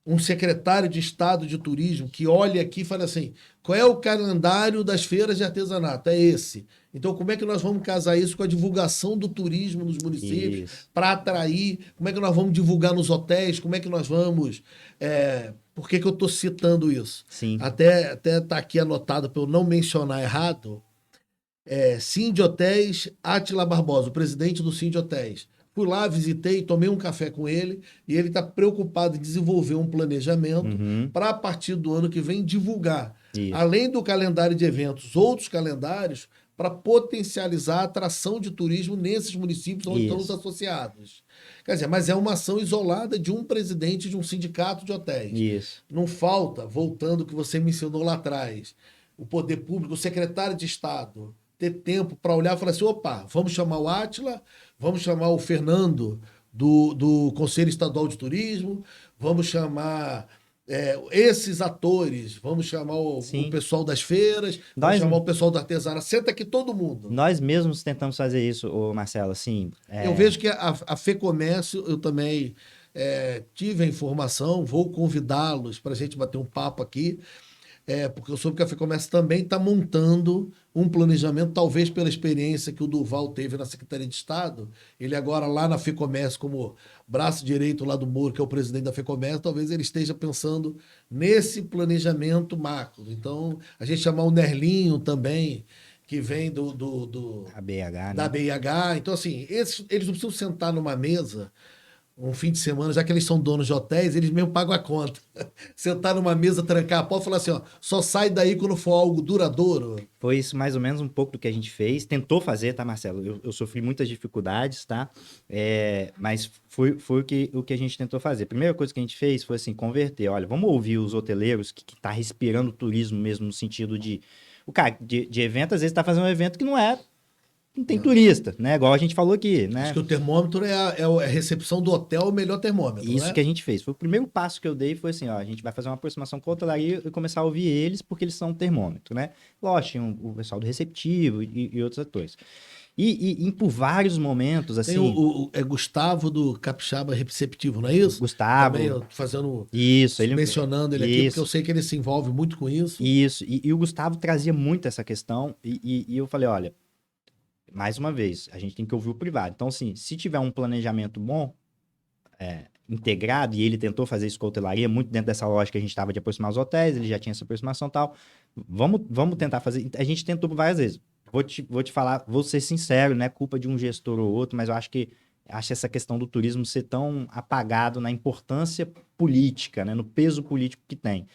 um secretário de Estado de Turismo que olhe aqui e fale assim, qual é o calendário das feiras de artesanato? É esse. Então, como é que nós vamos casar isso com a divulgação do turismo nos municípios para atrair? Como é que nós vamos divulgar nos hotéis? Como é que nós vamos... Por que eu estou citando isso? Sim. Até está aqui anotado para eu não mencionar errado. Sind Hotéis, Átila Barbosa, o presidente do Sind Hotéis. Fui lá, visitei, tomei um café com ele e ele está preocupado em desenvolver um planejamento para, a partir do ano que vem, divulgar, além do calendário de eventos, outros calendários para potencializar a atração de turismo nesses municípios onde estão os associados. Quer dizer, mas é uma ação isolada de um presidente de um sindicato de hotéis. Isso. Não falta, voltando ao que você mencionou lá atrás, o poder público, o secretário de Estado, ter tempo para olhar e falar assim, opa, vamos chamar o Átila, vamos chamar o Fernando do Conselho Estadual de Turismo, vamos chamar esses atores, vamos chamar o pessoal das feiras, vamos chamar o pessoal do artesanato, senta aqui todo mundo. Nós mesmos tentamos fazer isso, Marcelo, assim... Eu vejo que a FEComércio, eu também tive a informação, vou convidá-los para a gente bater um papo aqui, porque eu soube que a FEComércio também está montando um planejamento, talvez pela experiência que o Durval teve na Secretaria de Estado, ele agora lá na FEComércio, como braço direito lá do Moro, que é o presidente da FEComércio, talvez ele esteja pensando nesse planejamento macro. Então, a gente chamar o Nerlinho também, que vem da BIH. Então, assim, eles não precisam sentar numa mesa um fim de semana, já que eles são donos de hotéis, eles mesmo pagam a conta. Sentar numa mesa, trancar a porta e falar assim, ó, só sai daí quando for algo duradouro. Foi isso mais ou menos um pouco do que a gente fez, tentou fazer, tá, Marcelo? Eu sofri muitas dificuldades, tá? Mas foi o que a gente tentou fazer. A primeira coisa que a gente fez foi assim, converter. Olha, vamos ouvir os hoteleiros que tá respirando turismo mesmo, no sentido de... O cara de evento, às vezes, tá fazendo um evento que não tem turista, né? Igual a gente falou aqui, né? Acho que o termômetro é a recepção do hotel, o melhor termômetro, Isso, né? Que a gente fez. Foi o primeiro passo que eu dei, foi assim, ó, a gente vai fazer uma aproximação com a hotelaria e começar a ouvir eles, porque eles são um termômetro, né? Lógico, tinha o pessoal do receptivo e outros atores. E por vários momentos, assim... Tem o Gustavo do Capixaba Receptivo, não é isso? Gustavo. Também fazendo... Isso. Mencionando ele aqui, porque eu sei que ele se envolve muito com isso. Isso. E o Gustavo trazia muito essa questão e eu falei, olha... Mais uma vez, a gente tem que ouvir o privado. Então, assim, se tiver um planejamento bom, integrado, e ele tentou fazer isso com a hotelaria, muito dentro dessa lógica que a gente estava de aproximar os hotéis, ele já tinha essa aproximação e tal. Vamos tentar fazer. A gente tentou várias vezes. Vou te falar, vou ser sincero, não é culpa de um gestor ou outro, mas eu acho essa questão do turismo ser tão apagado na importância política, né, no peso político que tem.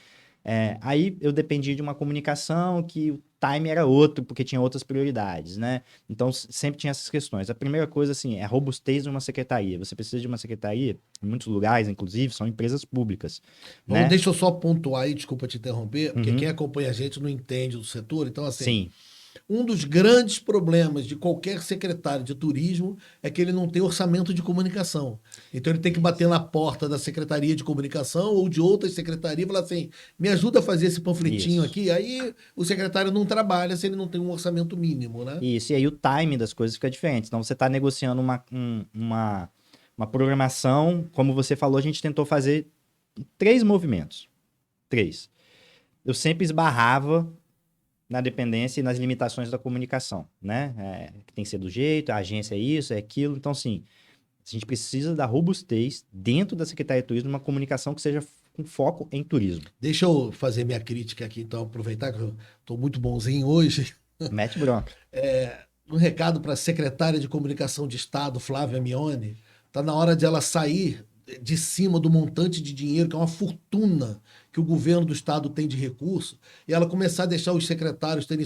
Aí eu dependia de uma comunicação que o time era outro, porque tinha outras prioridades, né? Então sempre tinha essas questões. A primeira coisa, assim, é a robustez de uma secretaria. Você precisa de uma secretaria, em muitos lugares, inclusive, são empresas públicas, né? Deixa eu só pontuar aí, desculpa te interromper, porque quem Uhum. acompanha a gente não entende do setor. Então, assim, Sim, um dos grandes problemas de qualquer secretário de turismo é que ele não tem orçamento de comunicação. Então ele tem que bater na porta da Secretaria de Comunicação ou de outras secretarias e falar assim: me ajuda a fazer esse panfletinho isso. aqui. Aí o secretário não trabalha se ele não tem um orçamento mínimo, né? Isso, e aí o time das coisas fica diferente. Então você está negociando uma programação, como você falou, a gente tentou fazer 3 movimentos. 3. Eu sempre esbarrava na dependência e nas limitações da comunicação, né? Que tem que ser do jeito, a agência é isso, é aquilo. Então, assim, a gente precisa da robustez dentro da Secretaria de Turismo, uma comunicação que seja com foco em turismo. Deixa eu fazer minha crítica aqui, então, aproveitar que eu estou muito bonzinho hoje. Mete bronca. Um recado para a secretária de Comunicação de Estado, Flávia Mione. Está na hora de ela sair de cima do montante de dinheiro, que é uma fortuna que o governo do Estado tem de recurso, e ela começar a deixar os secretários terem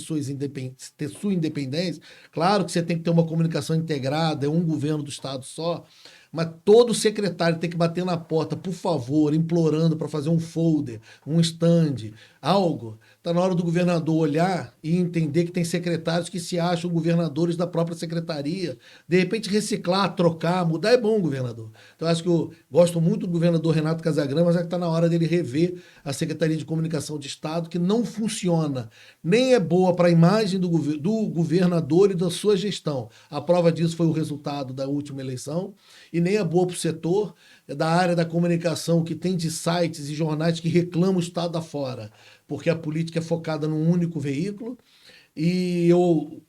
ter sua independência. Claro que você tem que ter uma comunicação integrada, é um governo do Estado só, mas todo secretário tem que bater na porta, por favor, implorando para fazer um folder, um stand, algo. Está na hora do governador olhar e entender que tem secretários que se acham governadores da própria secretaria. De repente, reciclar, trocar, mudar é bom, governador. Então, acho que eu gosto muito do governador Renato Casagrande, mas é que está na hora dele rever a Secretaria de Comunicação de Estado, que não funciona, nem é boa para a imagem do governador e da sua gestão. A prova disso foi o resultado da última eleição, e nem é boa para o setor da área da comunicação, que tem de sites e jornais que reclamam o Estado afora, porque a política é focada num único veículo. E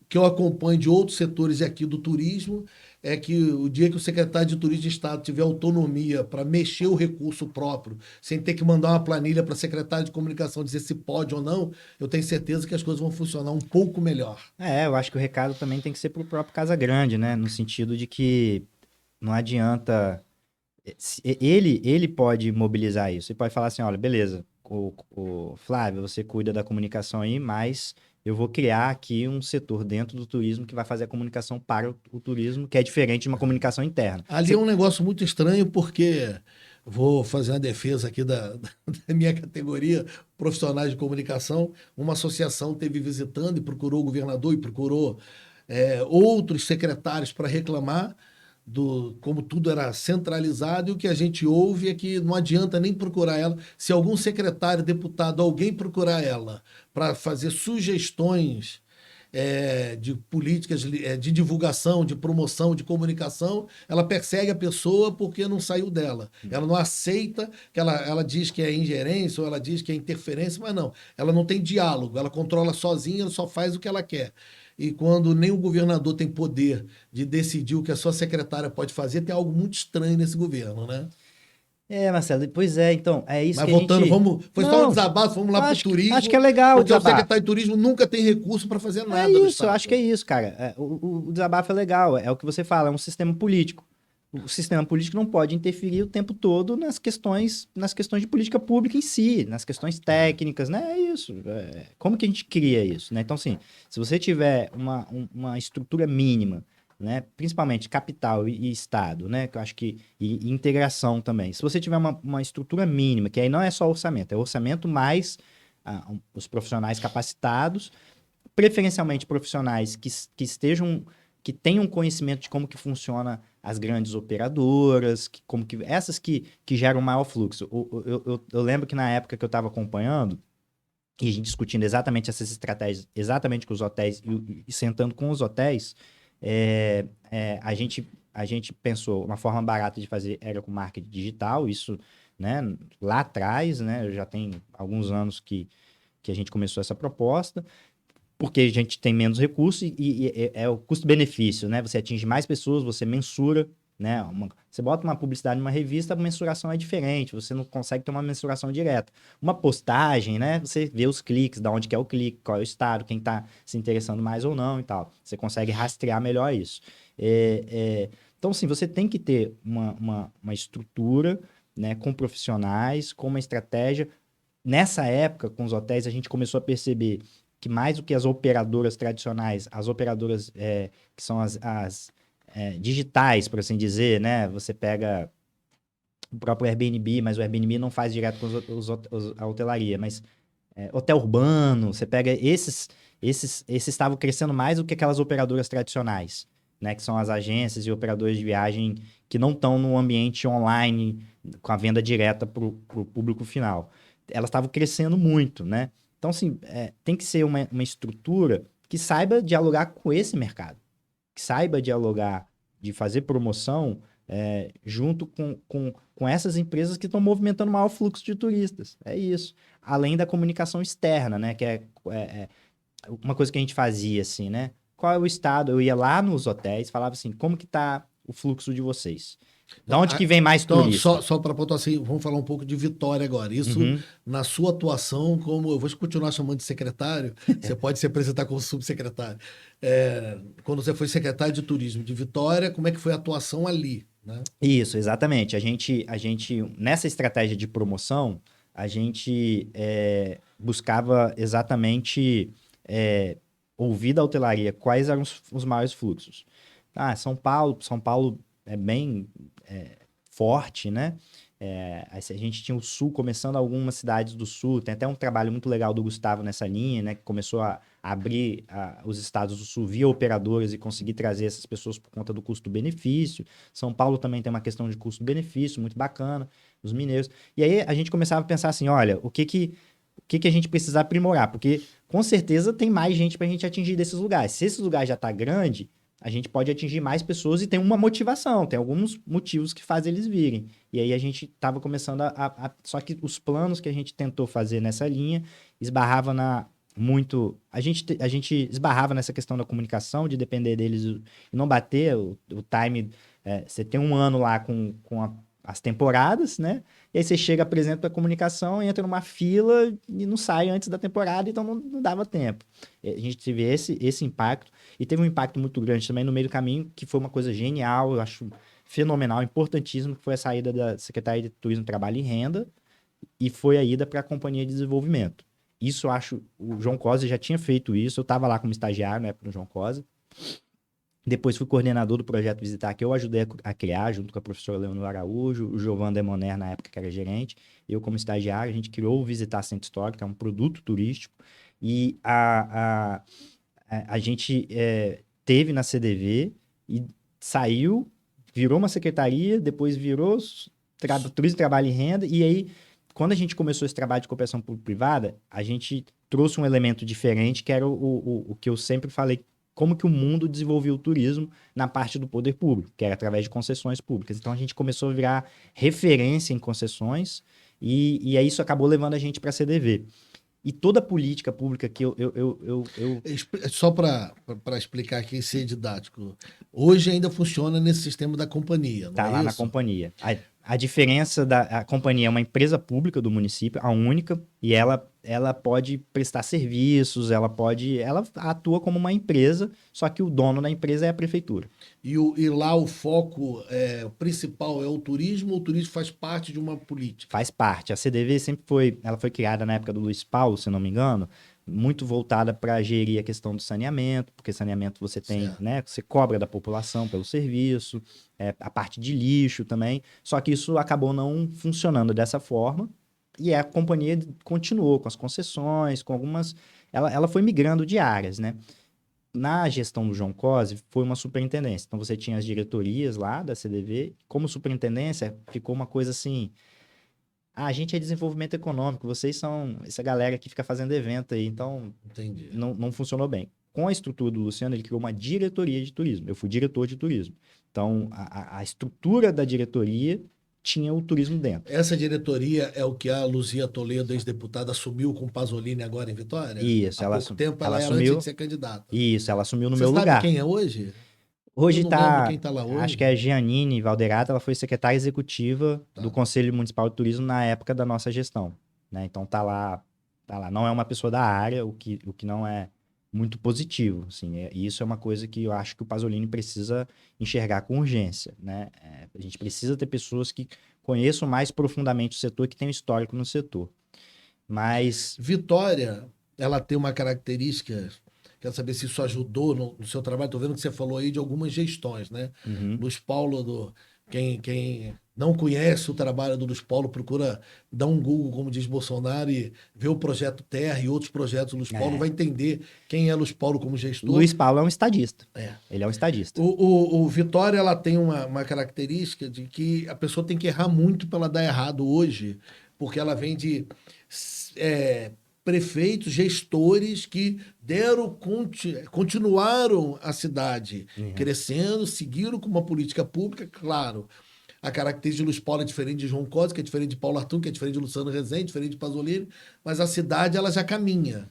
que eu acompanho de outros setores aqui do turismo é que o dia que o secretário de Turismo de Estado tiver autonomia para mexer o recurso próprio, sem ter que mandar uma planilha para a secretária de Comunicação dizer se pode ou não, eu tenho certeza que as coisas vão funcionar um pouco melhor. Eu acho que o recado também tem que ser para o próprio Casagrande, né? No sentido de que não adianta. Ele pode mobilizar isso. Ele pode falar assim: olha, beleza, o Flávio, você cuida da comunicação aí, mas eu vou criar aqui um setor dentro do turismo que vai fazer a comunicação para o turismo, que é diferente de uma comunicação interna. Ali é um negócio muito estranho, porque vou fazer uma defesa aqui da minha categoria, profissionais de comunicação. Uma associação teve visitando e procurou o governador e procurou outros secretários para reclamar como tudo era centralizado, e o que a gente ouve é que não adianta nem procurar ela. Se algum secretário, deputado, alguém procurar ela para fazer sugestões de políticas de divulgação, de promoção, de comunicação, ela persegue a pessoa porque não saiu dela. Ela não aceita, que ela diz que é ingerência ou ela diz que é interferência, mas não. Ela não tem diálogo, ela controla sozinha, ela só faz o que ela quer. E quando nem o governador tem poder de decidir o que a sua secretária pode fazer, tem algo muito estranho nesse governo, né? Marcelo, pois é, então, é isso Mas que a voltando, gente... foi só um Não, desabafo, vamos lá para o acho que é turismo, legal o porque o desabafo. secretário de turismo nunca tem recurso para fazer É nada no isso, eu Estado. acho que é isso, cara. O desabafo é legal, é o que você fala, é um sistema político. O sistema político não pode interferir o tempo todo nas questões de política pública em si, nas questões técnicas, né? É isso. Como que a gente cria isso, né? Então, assim, se você tiver uma estrutura mínima, né? Principalmente capital e Estado, né? Que eu acho que e integração também. Se você tiver uma estrutura mínima, que aí não é só orçamento, é orçamento mais os profissionais capacitados, preferencialmente profissionais que estejam, que tenham conhecimento de como que funciona as grandes operadoras, essas que geram maior fluxo. Eu lembro que na época que eu estava acompanhando, e a gente discutindo exatamente essas estratégias, exatamente com os hotéis, e sentando com os hotéis, a gente pensou, uma forma barata de fazer era com marketing digital, isso, né, lá atrás, né, já tem alguns anos que a gente começou essa proposta, porque a gente tem menos recursos e é o custo-benefício, né? Você atinge mais pessoas, você mensura né? Você bota uma publicidade numa revista, a mensuração é diferente, você não consegue ter uma mensuração direta. Uma postagem, né? Você vê os cliques, da onde que é o clique, qual é o estado, quem está se interessando mais ou não e tal. Você consegue rastrear melhor isso. Então, sim, você tem que ter uma estrutura, né, com profissionais, com uma estratégia. Nessa época, com os hotéis, a gente começou a perceber que mais do que as operadoras tradicionais, as operadoras que são as digitais, por assim dizer, né? Você pega o próprio Airbnb, mas o Airbnb não faz direto com a hotelaria, mas hotel urbano, você pega esses estavam crescendo mais do que aquelas operadoras tradicionais, né? Que são as agências e operadores de viagem que não estão no ambiente online com a venda direta para o público final. Elas estavam crescendo muito, né? Então, assim, tem que ser uma estrutura que saiba dialogar com esse mercado, que saiba dialogar, de fazer promoção junto com essas empresas que estão movimentando o maior fluxo de turistas. É isso. Além da comunicação externa, né? Que é uma coisa que a gente fazia, assim, né? Qual é o estado? Eu ia lá nos hotéis, falava assim, como que tá o fluxo de vocês? Da Então, onde que vem mais então, turista? só para pontuar assim, vamos falar um pouco de Vitória agora. Isso, Uhum. na sua atuação, como eu vou continuar chamando de secretário, você pode se apresentar como subsecretário. Quando você foi secretário de turismo de Vitória, como é que foi a atuação ali, né? Isso, exatamente. Nessa estratégia de promoção, a gente buscava exatamente ouvir da hotelaria quais eram os maiores fluxos. São Paulo é bem forte, né? A gente tinha o Sul, começando algumas cidades do Sul, tem até um trabalho muito legal do Gustavo nessa linha, né? Que começou a abrir os estados do Sul via operadoras e conseguir trazer essas pessoas por conta do custo-benefício. São Paulo também tem uma questão de custo-benefício muito bacana, os mineiros. E aí a gente começava a pensar assim, olha, o que a gente precisa aprimorar? Porque com certeza tem mais gente para a gente atingir desses lugares. Se esse lugar já está grande, a gente pode atingir mais pessoas e tem uma motivação, tem alguns motivos que fazem eles virem. E aí a gente estava começando Só que os planos que a gente tentou fazer nessa linha esbarrava muito. A gente esbarrava nessa questão da comunicação, de depender deles e não bater o time. Você tem um ano lá com as temporadas, né? E aí você chega, apresenta a comunicação, entra numa fila e não sai antes da temporada, então não dava tempo. A gente teve esse impacto. E teve um impacto muito grande também no meio do caminho, que foi uma coisa genial, eu acho fenomenal, importantíssimo, que foi a saída da Secretaria de Turismo, Trabalho e Renda e foi a ida para a Companhia de Desenvolvimento. Isso eu acho, o João Cosa já tinha feito isso, eu estava lá como estagiário na época do João Cosa. Depois fui coordenador do projeto Visitar, que eu ajudei a criar, junto com a professora Leonor Araújo, o Giovanni Demoner, na época, que era gerente, eu como estagiário, a gente criou o Visitar Centro Histórico, que é um produto turístico, e a gente teve na CDV e saiu, virou uma secretaria, depois virou Turismo, Trabalho e Renda, e aí, quando a gente começou esse trabalho de cooperação público-privada, a gente trouxe um elemento diferente, que era o que eu sempre falei, como que o mundo desenvolveu o turismo na parte do poder público, que era através de concessões públicas. Então, a gente começou a virar referência em concessões, e aí isso acabou levando a gente para a CDV. E toda política pública que Só para explicar aqui e ser didático, hoje ainda funciona nesse sistema da companhia, não tá é lá na isso? companhia. A diferença a companhia é uma empresa pública do município, a única, e ela pode prestar serviços, ela atua como uma empresa, só que o dono da empresa é a prefeitura. E lá o foco principal é o turismo, ou o turismo faz parte de uma política? Faz parte. A CDV ela foi criada na época do Luiz Paulo, se não me engano, muito voltada para gerir a questão do saneamento, porque saneamento você tem, Certo. né, você cobra da população pelo serviço, a parte de lixo também, só que isso acabou não funcionando dessa forma, e a companhia continuou com as concessões, com algumas, ela foi migrando de áreas, né? Na gestão do João Cosi, foi uma superintendência. Então, você tinha as diretorias lá da CDV. Como superintendência, ficou uma coisa assim, a gente é desenvolvimento econômico, vocês são essa galera que fica fazendo evento aí, então Entendi. não funcionou bem. Com a estrutura do Luciano, ele criou uma diretoria de turismo. Eu fui diretor de turismo. Então, a estrutura da diretoria tinha o turismo dentro. Essa diretoria é o que a Luzia Toledo, ex-deputada, assumiu com o Pasolini agora em Vitória? Isso, Há pouco tempo ela ela era antes assumiu. de ser candidata. Isso, ela assumiu no Você meu sabe lugar. quem é hoje? Hoje Eu não lembro tá, quem tá lá acho hoje. que é a Giannini Valderato, ela foi secretária executiva do Tá. Conselho Municipal de Turismo na época da nossa gestão, né? Então tá lá, tá lá. Não é uma pessoa da área, o que não é muito positivo, assim. E isso é uma coisa que eu acho que o Pasolini precisa enxergar com urgência, né? A gente precisa ter pessoas que conheçam mais profundamente o setor, que tenham histórico no setor. Mas, Vitória, ela tem uma característica. Quero saber se isso ajudou no seu trabalho. Estou vendo que você falou aí de algumas gestões, né? uhum, Luiz Paulo, quem não conhece o trabalho do Luiz Paulo, procura dar um Google, como diz Bolsonaro, e ver o projeto Terra e outros projetos do Luiz Paulo, é, vai entender quem é Luiz Paulo como gestor. Luiz Paulo é um estadista. É. Ele é um estadista. O Vitória, ela tem uma característica de que a pessoa tem que errar muito para ela dar errado hoje, porque ela vem de é, prefeitos, gestores que continuaram a cidade Uhum. crescendo, seguiram com uma política pública, claro. A característica de Luiz Paulo é diferente de João Costa, que é diferente de Paulo Arthur, que é diferente de Luciano Rezende, diferente de Pasolini, mas a cidade ela já caminha.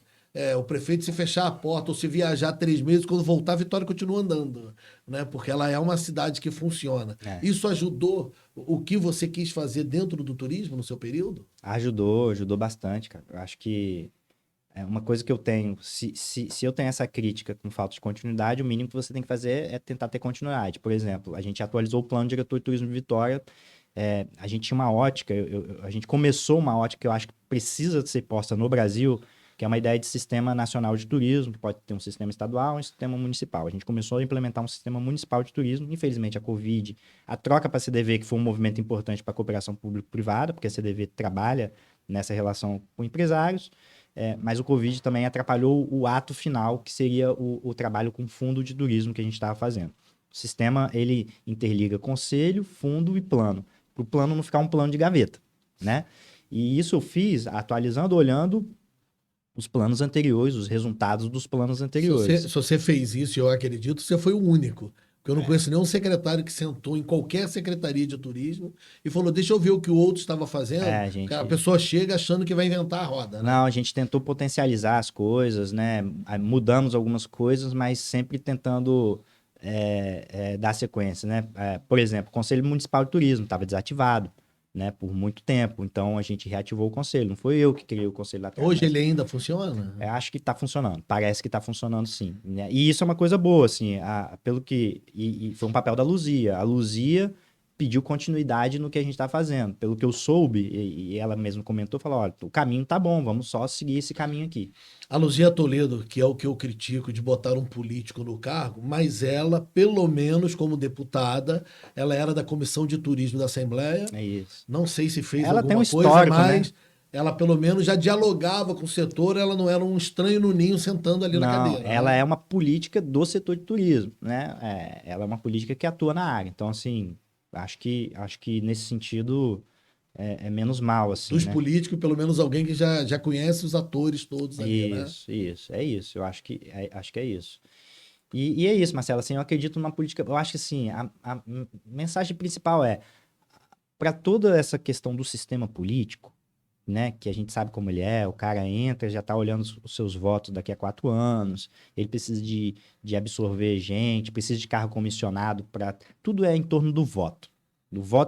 O prefeito, se fechar a porta ou se viajar 3 meses, quando voltar, a Vitória continua andando, né? Porque ela é uma cidade que funciona. É. Isso ajudou o que você quis fazer dentro do turismo no seu período? Ajudou, ajudou bastante, cara. Eu acho que é uma coisa que eu tenho. Se eu tenho essa crítica com falta de continuidade, o mínimo que você tem que fazer é tentar ter continuidade. Por exemplo, a gente atualizou o plano diretor de turismo de Vitória. A gente tinha uma ótica, a gente começou uma ótica que eu acho que precisa ser posta no Brasil, que é uma ideia de sistema nacional de turismo, que pode ter um sistema estadual e um sistema municipal. A gente começou a implementar um sistema municipal de turismo. Infelizmente, a Covid, a troca para a CDV, que foi um movimento importante para a cooperação público-privada, porque a CDV trabalha nessa relação com empresários. Mas o Covid também atrapalhou o ato final, que seria o trabalho com fundo de turismo que a gente estava fazendo. O sistema, ele interliga conselho, fundo e plano, para o plano não ficar um plano de gaveta, né? E isso eu fiz atualizando, olhando os planos anteriores, os resultados dos planos anteriores. Se você fez isso, e eu acredito, você foi o único. Porque eu não conheço nenhum secretário que sentou em qualquer secretaria de turismo e falou: deixa eu ver o que o outro estava fazendo. A Porque a gente pessoa chega achando que vai inventar a roda, né? Não, a gente tentou potencializar as coisas, né? Mudamos algumas coisas, mas sempre tentando dar sequência, né? Por exemplo, o Conselho Municipal de Turismo estava desativado, né? Por muito tempo. Então a gente reativou o conselho. Não foi eu que criei o conselho lá atrás, Hoje mas ele ainda funciona? acho que está funcionando. Parece que está funcionando, sim, né? E isso é uma coisa boa, assim. Pelo que e foi um papel da Luzia. A Luzia pediu continuidade no que a gente está fazendo. Pelo que eu soube, e ela mesma comentou, falou: olha, o caminho tá bom, vamos só seguir esse caminho aqui. A Luzia Toledo, que é o que eu critico de botar um político no cargo, mas ela, pelo menos como deputada, ela era da Comissão de Turismo da Assembleia. É isso. Não sei se fez Ela tem um alguma coisa, histórico, né? mas ela pelo menos já dialogava com o setor, ela não era um estranho no ninho sentando ali na Não, cadeira, ela né? é uma política do setor de turismo, né? Ela é uma política que atua na área. Então, assim, acho que nesse sentido é menos mal, assim, Dos né? políticos, pelo menos alguém que já conhece os atores todos ali, né? Isso, é isso. Eu acho que é isso. E é isso, Marcelo, assim, eu acredito numa política, eu acho que, assim, a mensagem principal é, para toda essa questão do sistema político, né, que a gente sabe como ele é, o cara entra, já tá olhando os seus votos daqui a 4 anos, ele precisa de absorver gente, precisa de carro comissionado, tudo é em torno do voto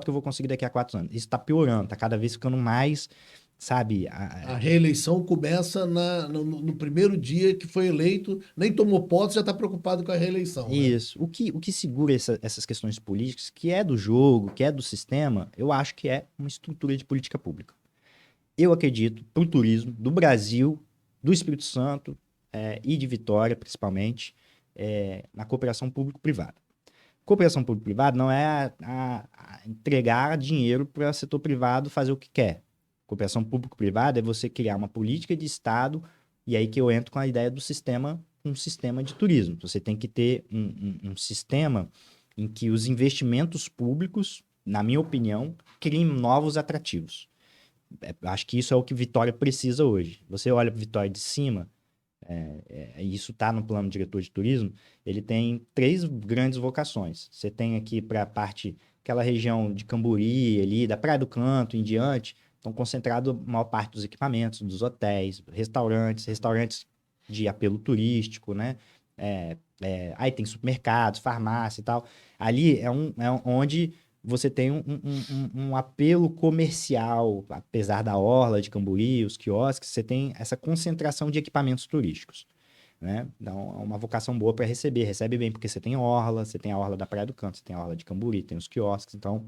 que eu vou conseguir daqui a 4 anos. Isso tá piorando, tá cada vez ficando mais, sabe, A reeleição começa no primeiro dia que foi eleito, nem tomou posse, já está preocupado com a reeleição, né? isso. O que segura essas questões políticas, que é do jogo, que é do sistema, eu acho que é uma estrutura de política pública. Eu acredito, para o turismo do Brasil, do Espírito Santo e de Vitória, principalmente, na cooperação público-privada. Cooperação público-privada não é a entregar dinheiro para o setor privado fazer o que quer. Cooperação público-privada é você criar uma política de Estado, e aí que eu entro com a ideia do sistema, um sistema de turismo. Você tem que ter um sistema em que os investimentos públicos, na minha opinião, criem novos atrativos. Acho que isso é o que Vitória precisa hoje. Você olha para Vitória de cima, isso está no plano diretor de turismo, ele tem 3 grandes vocações. Você tem aqui para a parte, aquela região de Camburi, ali, da Praia do Canto em diante, estão concentrados a maior parte dos equipamentos, dos hotéis, restaurantes de apelo turístico, né? Aí tem supermercados, farmácia e tal. Ali onde você tem um apelo comercial, apesar da orla de Cambori, os quiosques, você tem essa concentração de equipamentos turísticos, né? Então, é uma vocação boa para receber. Recebe bem, porque você tem orla, você tem a orla da Praia do Canto, você tem a orla de Cambori, tem os quiosques. Então,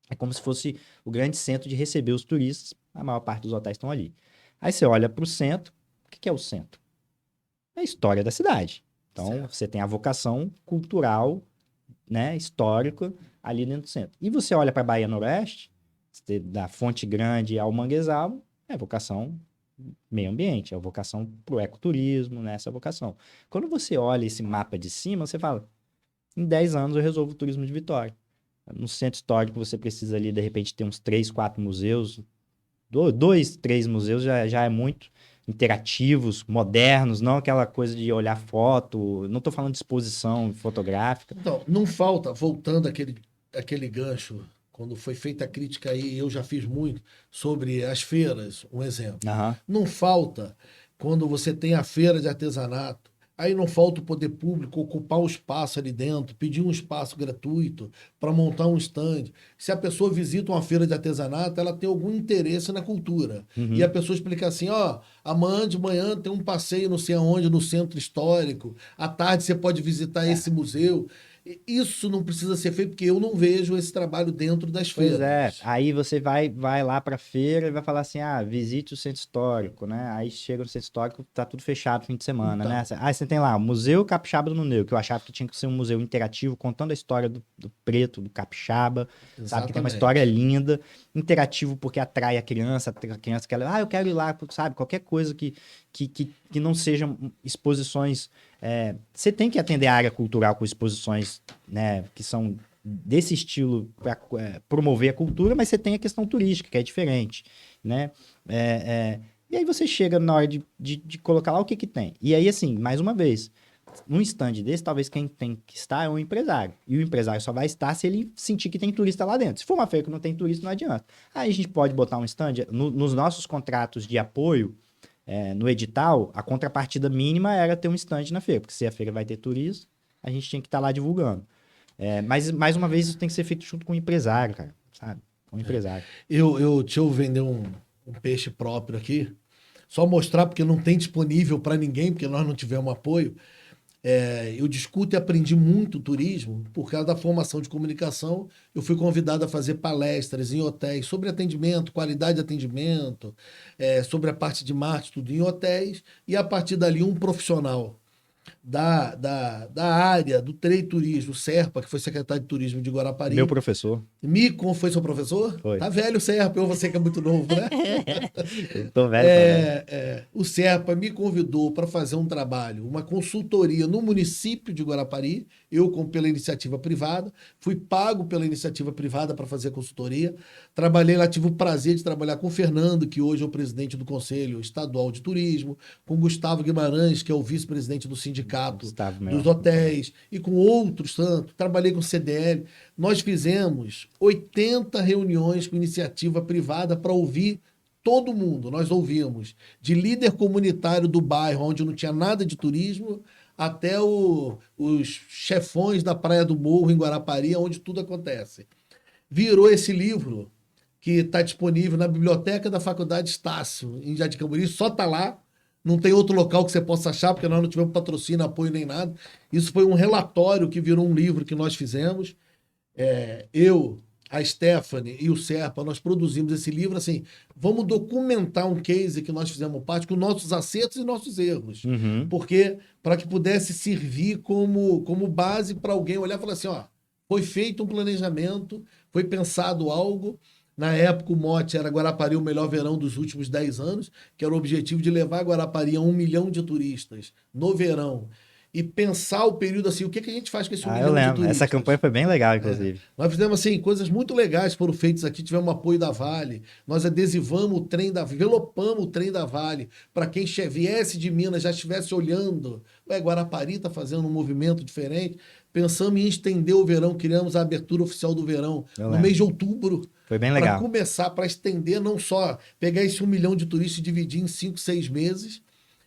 é como se fosse o grande centro de receber os turistas. A maior parte dos hotéis estão ali. Aí você olha para o centro. O que que é o centro? É a história da cidade. Então, você tem a vocação cultural, né, histórica ali dentro do centro. E você olha para a Bahia Noroeste, da Fonte Grande ao Manguezal, é vocação meio ambiente, é vocação para o ecoturismo, né, essa vocação. Quando você olha esse mapa de cima, você fala, em 10 anos eu resolvo o turismo de Vitória. No centro histórico você precisa ali, de repente, ter uns 3, 4 museus, 2, 3 museus já é muito interativos, modernos, não aquela coisa de olhar foto, não estou falando de exposição fotográfica. Então, não falta, voltando aquele gancho, quando foi feita a crítica aí, eu já fiz muito, sobre as feiras, um exemplo. Aham. Não falta, quando você tem a feira de artesanato, aí não falta o poder público ocupar o espaço ali dentro, pedir um espaço gratuito para montar um stand. Se a pessoa visita uma feira de artesanato, ela tem algum interesse na cultura. E a Uhum. pessoa explica assim, ó, amanhã de manhã tem um passeio não sei aonde, no centro histórico, à tarde você pode visitar esse museu. Isso não precisa ser feito porque eu não vejo esse trabalho dentro das Pois é, feiras. aí você vai lá pra feira e vai falar assim, visite o centro histórico, né? Aí chega no centro histórico, tá tudo fechado no fim de semana, né? Então, Aí você tem lá o Museu Capixaba do Nuneu, que eu achava que tinha que ser um museu interativo, contando a história do preto, do capixaba, sabe? Que tem uma história exatamente. linda, interativo porque atrai a criança quer, eu quero ir lá, sabe? Qualquer coisa que não sejam exposições. Você tem que atender a área cultural com exposições, né, que são desse estilo para promover a cultura, mas você tem a questão turística, que é diferente, né? E aí você chega na hora de colocar lá o que que tem. E aí, assim, mais uma vez, num stand desse, talvez quem tem que estar é um empresário. E o empresário só vai estar se ele sentir que tem turista lá dentro. Se for uma feira que não tem turista, não adianta. Aí a gente pode botar um stand, nos nossos contratos de apoio, no edital, a contrapartida mínima era ter um stand na feira, porque se a feira vai ter turista, a gente tinha que estar lá divulgando. Mas, mais uma vez, isso tem que ser feito junto com o empresário, cara, sabe? Com o empresário. Deixa eu vender um peixe próprio aqui. Só mostrar, porque não tem disponível para ninguém, porque nós não tivemos apoio. Eu discuto e aprendi muito turismo por causa da formação de comunicação. Eu fui convidado a fazer palestras em hotéis sobre atendimento, qualidade de atendimento, sobre a parte de marketing, tudo em hotéis. E a partir dali, um profissional da área do trade turismo, o Serpa, que foi secretário de turismo de Meu Guarapari. professor Mico foi seu professor? foi. Tá velho o Serpa, ou você que é muito novo, né? Eu tô velho também. O Serpa me convidou para fazer um trabalho, uma consultoria no município de Guarapari, eu pela iniciativa privada, fui pago pela iniciativa privada para fazer a consultoria, trabalhei lá, tive o prazer de trabalhar com o Fernando, que hoje é o presidente do Conselho Estadual de Turismo, com Gustavo Guimarães, que é o vice-presidente do sindicato Gustavo, dos meu. hotéis, e com outros tantos, trabalhei com o CDL. Nós fizemos 80 reuniões com iniciativa privada para ouvir todo mundo. Nós ouvimos de líder comunitário do bairro, onde não tinha nada de turismo, até os chefões da Praia do Morro, em Guarapari, onde tudo acontece. Virou esse livro que está disponível na biblioteca da Faculdade Estácio, em Jardim Camburi, só está lá. Não tem outro local que você possa achar, porque nós não tivemos patrocínio, apoio nem nada. Isso foi um relatório que virou um livro que nós fizemos. Eu, a Stephanie e o Serpa, nós produzimos esse livro assim, vamos documentar um case que nós fizemos parte com nossos acertos e nossos erros. Uhum. Porque para que pudesse servir como base para alguém olhar e falar assim, ó, foi feito um planejamento, foi pensado algo. Na época, o mote era Guarapari o melhor verão dos últimos 10 anos, que era o objetivo de levar Guarapari a 1 milhão de turistas no verão. E pensar o período assim, o que a gente faz com esse 1 Eu milhão de lembro. Essa campanha turistas? foi bem legal, inclusive. Nós fizemos assim, coisas muito legais foram feitas aqui, tivemos apoio da Vale, nós adesivamos o trem da envelopamos o trem da Vale, para quem viesse de Minas já estivesse olhando, Guarapari está fazendo um movimento diferente, pensamos em estender o verão, criamos a abertura oficial do verão Eu no mês lembro. de outubro, Foi bem para legal. começar, para estender, não só pegar esse 1 milhão de turistas e dividir em 5, 6 meses,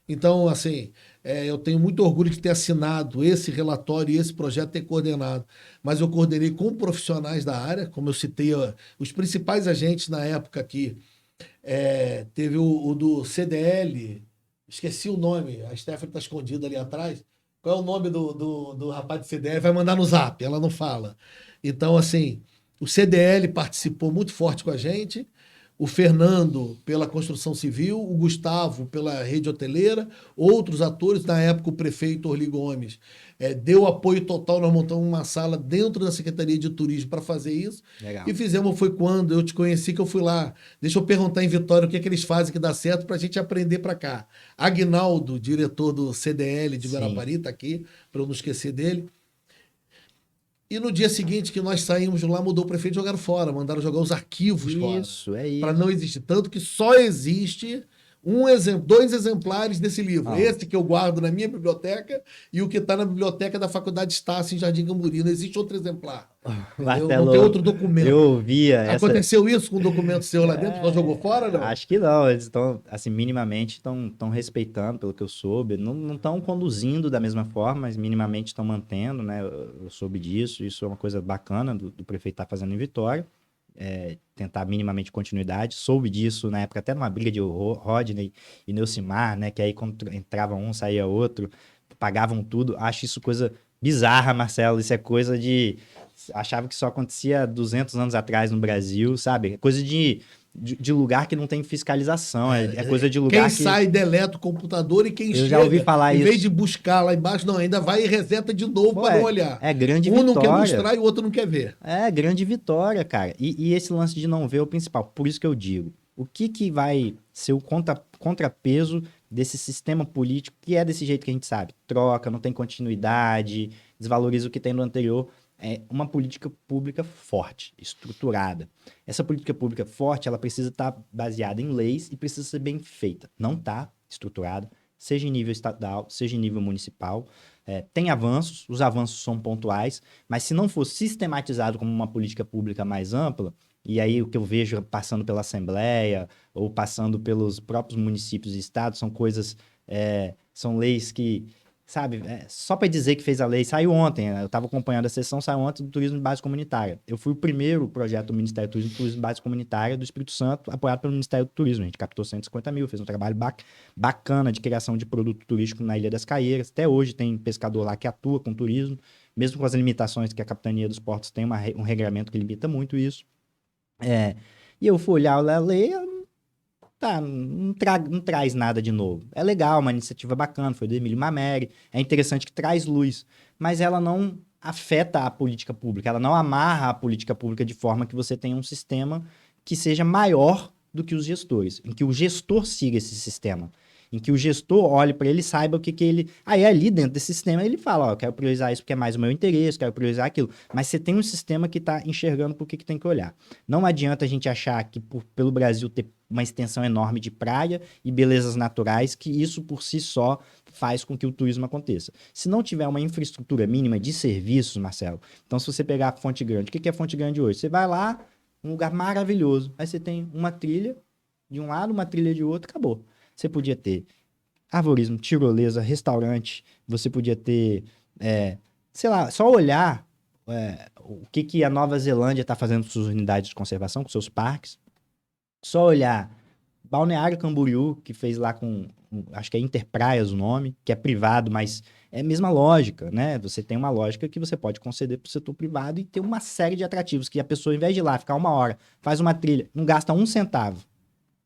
Então, assim, eu tenho muito orgulho de ter assinado esse relatório e esse projeto ter coordenado. Mas eu coordenei com profissionais da área, como eu citei, ó, os principais agentes na época aqui. Teve o do CDL, esqueci o nome, a Stephanie está escondida ali atrás. Qual é o nome do rapaz do CDL? Vai mandar no zap, ela não fala. Então, assim, o CDL participou muito forte com a gente, o Fernando pela construção civil, o Gustavo pela rede hoteleira, outros atores, na época o prefeito Orly Gomes deu apoio total, nós montamos uma sala dentro da Secretaria de Turismo para fazer isso, e Legal. fizemos, foi quando eu te conheci que eu fui lá. Deixa eu perguntar em Vitória o que é que eles fazem que dá certo para a gente aprender para cá. Agnaldo, diretor do CDL de Sim. Guarapari, está aqui, para eu não esquecer dele. E no dia seguinte que nós saímos de lá, mudou o prefeito e jogaram fora, mandaram jogar os arquivos fora, Isso, é para isso. não existir. Tanto que só existe dois exemplares desse livro. Ó, Esse que eu guardo na minha biblioteca e o que está na biblioteca da Faculdade Estácio, em Jardim Camburi. Não existe outro exemplar. Entendeu? Não tem Marcelo, outro eu documento. ouvia essa. Aconteceu isso com um documento seu lá dentro? Só jogou fora, não? Acho que não, eles estão, assim, minimamente estão respeitando, pelo que eu soube. Não estão conduzindo da mesma forma, mas minimamente estão mantendo, né? Eu soube disso, isso é uma coisa bacana do prefeito estar fazendo em Vitória, tentar minimamente continuidade. Soube disso na época, até numa briga de Rodney e Neucimar, né? Que aí quando entrava um, saía outro, pagavam tudo. Acho isso coisa bizarra, Marcelo. Isso é coisa de. Achava que só acontecia 200 anos atrás no Brasil, sabe? É coisa de lugar que não tem fiscalização. É coisa de Quem lugar que. sai, deleta o computador e quem Eu já ouvi chega, falar em vez de isso. buscar lá embaixo, não, ainda vai e reseta de novo Pô, para não olhar. é grande Um não quer vitória. mostrar e o outro não quer ver. É grande vitória, cara. E esse lance de não ver é o principal. Por isso que eu digo, o que vai ser o contrapeso desse sistema político que é desse jeito que a gente sabe? Troca, não tem continuidade, desvaloriza o que tem no anterior. É uma política pública forte, estruturada. Essa política pública forte, ela precisa estar baseada em leis e precisa ser bem feita. Não está estruturada, seja em nível estadual, seja em nível municipal. Tem avanços, os avanços são pontuais, mas se não for sistematizado como uma política pública mais ampla, e aí o que eu vejo passando pela Assembleia ou passando pelos próprios municípios e estados são coisas, são leis que, sabe, só para dizer que fez a lei, saiu ontem, eu estava acompanhando a sessão, saiu ontem do turismo de base comunitária. Eu fui o primeiro projeto do Ministério do Turismo de base comunitária do Espírito Santo, apoiado pelo Ministério do Turismo. A gente captou 150 mil, fez um trabalho bacana de criação de produto turístico na Ilha das Caieiras. Até hoje tem pescador lá que atua com turismo, mesmo com as limitações que a Capitania dos Portos tem um regramento que limita muito isso. E eu fui olhar a lei, tá, não traz nada de novo. É legal, uma iniciativa bacana, foi do Emílio Mameri, é interessante que traz luz, mas ela não afeta a política pública, ela não amarra a política pública de forma que você tenha um sistema que seja maior do que os gestores, em que o gestor siga esse sistema, em que o gestor olhe para ele e saiba o que ele... Aí ali dentro desse sistema ele fala, ó, eu quero priorizar isso porque é mais o meu interesse, quero priorizar aquilo, mas você tem um sistema que está enxergando por que tem que olhar. Não adianta a gente achar que pelo Brasil ter uma extensão enorme de praia e belezas naturais, que isso por si só faz com que o turismo aconteça. Se não tiver uma infraestrutura mínima de serviços, Marcelo, então se você pegar a Fonte Grande, o que é Fonte Grande hoje? Você vai lá, um lugar maravilhoso, aí você tem uma trilha de um lado, uma trilha de outro, acabou. Você podia ter arvorismo, tirolesa, restaurante, você podia ter, sei lá, só olhar o que a Nova Zelândia está fazendo com suas unidades de conservação, com seus parques, só olhar Balneário Camboriú, que fez lá acho que é Interpraias o nome, que é privado, mas é a mesma lógica, né? Você tem uma lógica que você pode conceder para o setor privado e ter uma série de atrativos, que a pessoa, ao invés de ir lá ficar uma hora, faz uma trilha, não gasta um centavo,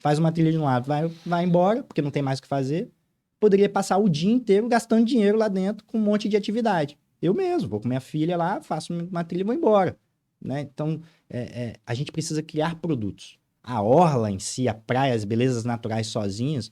faz uma trilha de um lado, vai embora, porque não tem mais o que fazer, poderia passar o dia inteiro gastando dinheiro lá dentro com um monte de atividade. Eu mesmo, vou com minha filha lá, faço uma trilha e vou embora. Né? Então, a gente precisa criar produtos. A orla em si, a praia, as belezas naturais sozinhas,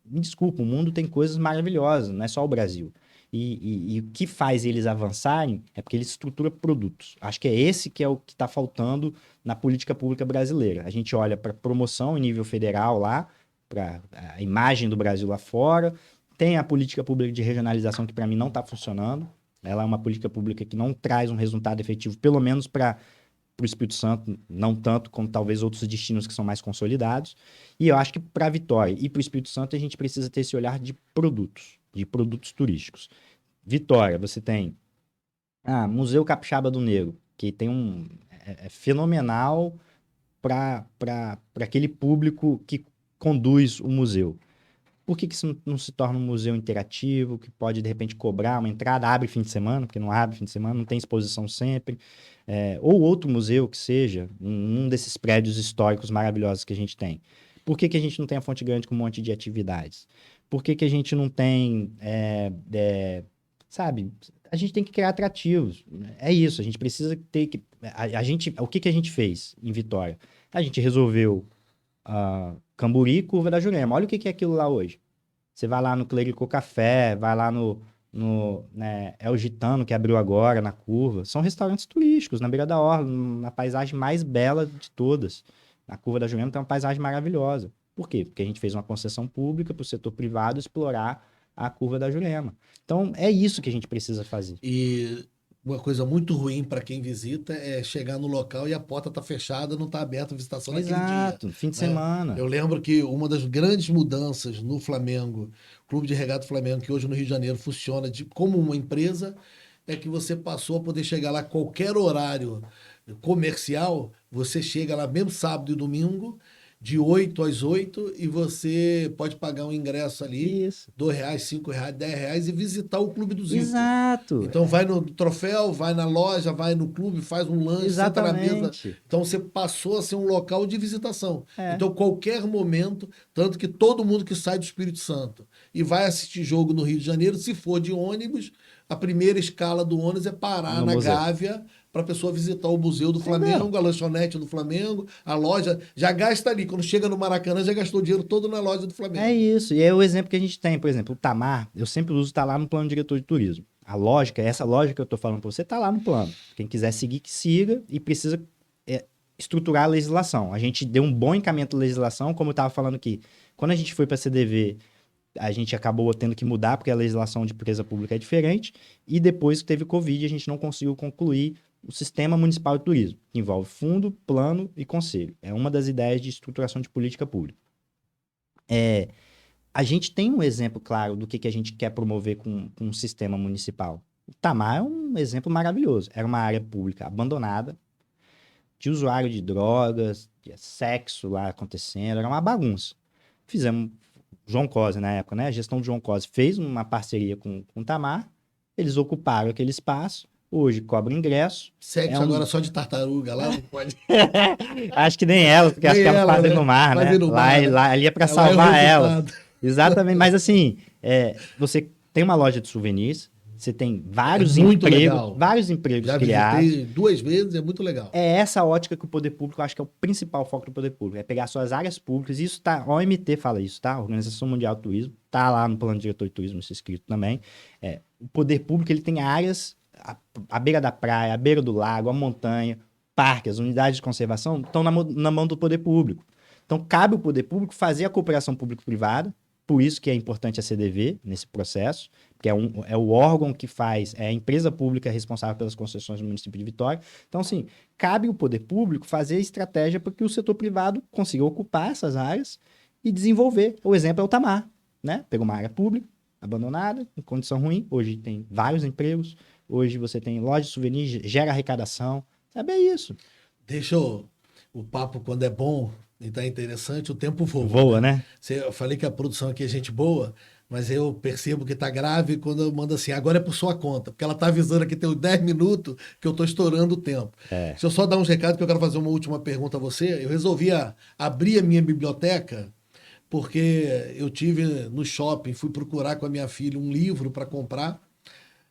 me desculpa, o mundo tem coisas maravilhosas, não é só o Brasil. E o que faz eles avançarem é porque eles estruturam produtos. Acho que é esse que é o que está faltando na política pública brasileira. A gente olha para promoção em nível federal lá, para a imagem do Brasil lá fora. Tem a política pública de regionalização que para mim não está funcionando. Ela é uma política pública que não traz um resultado efetivo, pelo menos para para o Espírito Santo, não tanto como talvez outros destinos que são mais consolidados. E eu acho que para Vitória e para o Espírito Santo a gente precisa ter esse olhar de produtos turísticos. Vitória, você tem Museu Capixaba do Negro, que tem é fenomenal para aquele público que conduz o museu. Por que isso não se torna um museu interativo, que pode, de repente, cobrar uma entrada, abre fim de semana, porque não abre fim de semana, não tem exposição sempre, ou outro museu que seja, um desses prédios históricos maravilhosos que a gente tem. Por que a gente não tem a Fonte Grande com um monte de atividades? Por que a gente não tem, sabe, a gente tem que criar atrativos. É isso, a gente precisa ter que... o que a gente fez em Vitória? A gente resolveu Camburi, Curva da Jurema. Olha o que é aquilo lá hoje. Você vai lá no Clericô Café, vai lá no El Gitano, que abriu agora, na Curva. São restaurantes turísticos, na beira da orla, na paisagem mais bela de todas. Na Curva da Jurema tem uma paisagem maravilhosa. Por quê? Porque a gente fez uma concessão pública para o setor privado explorar a Curva da Jurema. Então, é isso que a gente precisa fazer. E uma coisa muito ruim para quem visita é chegar no local e a porta tá fechada, não tá aberta a visitação naquele dia. Exato, fim de semana. Eu lembro que uma das grandes mudanças no Flamengo, Clube de Regata Flamengo, que hoje no Rio de Janeiro funciona como uma empresa, é que você passou a poder chegar lá a qualquer horário comercial, você chega lá mesmo sábado e domingo, de 8 às 8, e você pode pagar um ingresso ali, Isso. R$ 2, R$ 5, R$ 10, e visitar o Clube do Zico. Exato. Então vai no troféu, vai na loja, vai no clube, faz um lanche, senta na mesa. Então você passou a ser um local de visitação. Então qualquer momento, tanto que todo mundo que sai do Espírito Santo e vai assistir jogo no Rio de Janeiro, se for de ônibus, a primeira escala do ônibus é parar na Gávea para a pessoa visitar o Museu do Flamengo, a lanchonete do Flamengo, a loja, já gasta ali. Quando chega no Maracanã, já gastou o dinheiro todo na loja do Flamengo. É isso. E é o exemplo que a gente tem. Por exemplo, o Tamar, eu sempre uso estar lá no plano diretor de turismo. A lógica, essa lógica que eu estou falando para você, está lá no plano. Quem quiser seguir, que siga, e precisa estruturar a legislação. A gente deu um bom encaminhamento da legislação, como eu estava falando aqui. Quando a gente foi para a CDV, a gente acabou tendo que mudar, porque a legislação de empresa pública é diferente, e depois que teve Covid, a gente não conseguiu concluir o Sistema Municipal de Turismo, que envolve fundo, plano e conselho. É uma das ideias de estruturação de política pública. A gente tem um exemplo claro do que a gente quer promover com um sistema municipal. O Tamar é um exemplo maravilhoso. Era uma área pública abandonada, de usuário de drogas, de sexo lá acontecendo, era uma bagunça. Fizemos, João Cosi na época, né? A gestão do João Cosi fez uma parceria com o Tamar, eles ocuparam aquele espaço, hoje cobra ingresso. Sexo agora só de tartaruga, lá não pode. Acho que nem ela, porque acho que ela fazem no mar, né? Lá, ali é pra salvar ela. Exatamente, mas assim, você tem uma loja de souvenirs, você tem vários empregos Já criados. visitei 2 vezes, é muito legal. É essa ótica que o poder público, eu acho que é o principal foco do poder público, é pegar suas áreas públicas, isso tá, a OMT fala isso, tá? A Organização Mundial do Turismo, tá lá no plano diretor de turismo, isso é escrito também. O poder público, ele tem áreas, à beira da praia, à beira do lago, a montanha, parques, as unidades de conservação, estão na mão do poder público. Então, cabe ao poder público fazer a cooperação público-privada, por isso que é importante a CDV nesse processo, que é o órgão que faz, é a empresa pública responsável pelas concessões do município de Vitória. Então, assim, cabe ao poder público fazer a estratégia para que o setor privado consiga ocupar essas áreas e desenvolver. O exemplo é o Tamar, né? Pegou uma área pública, abandonada, em condição ruim, hoje tem vários empregos, hoje você tem loja de souvenirs, gera arrecadação, sabe? É isso. O papo, quando é bom e tá interessante, o tempo voa. Voa, né? Eu falei que a produção aqui é gente boa, mas eu percebo que tá grave quando eu mando assim, agora é por sua conta, porque ela tá avisando aqui, tem uns 10 minutos que eu tô estourando o tempo. Deixa eu só dar uns recados, que eu quero fazer uma última pergunta a você. Eu resolvi abrir a minha biblioteca, porque eu tive no shopping, fui procurar com a minha filha um livro para comprar,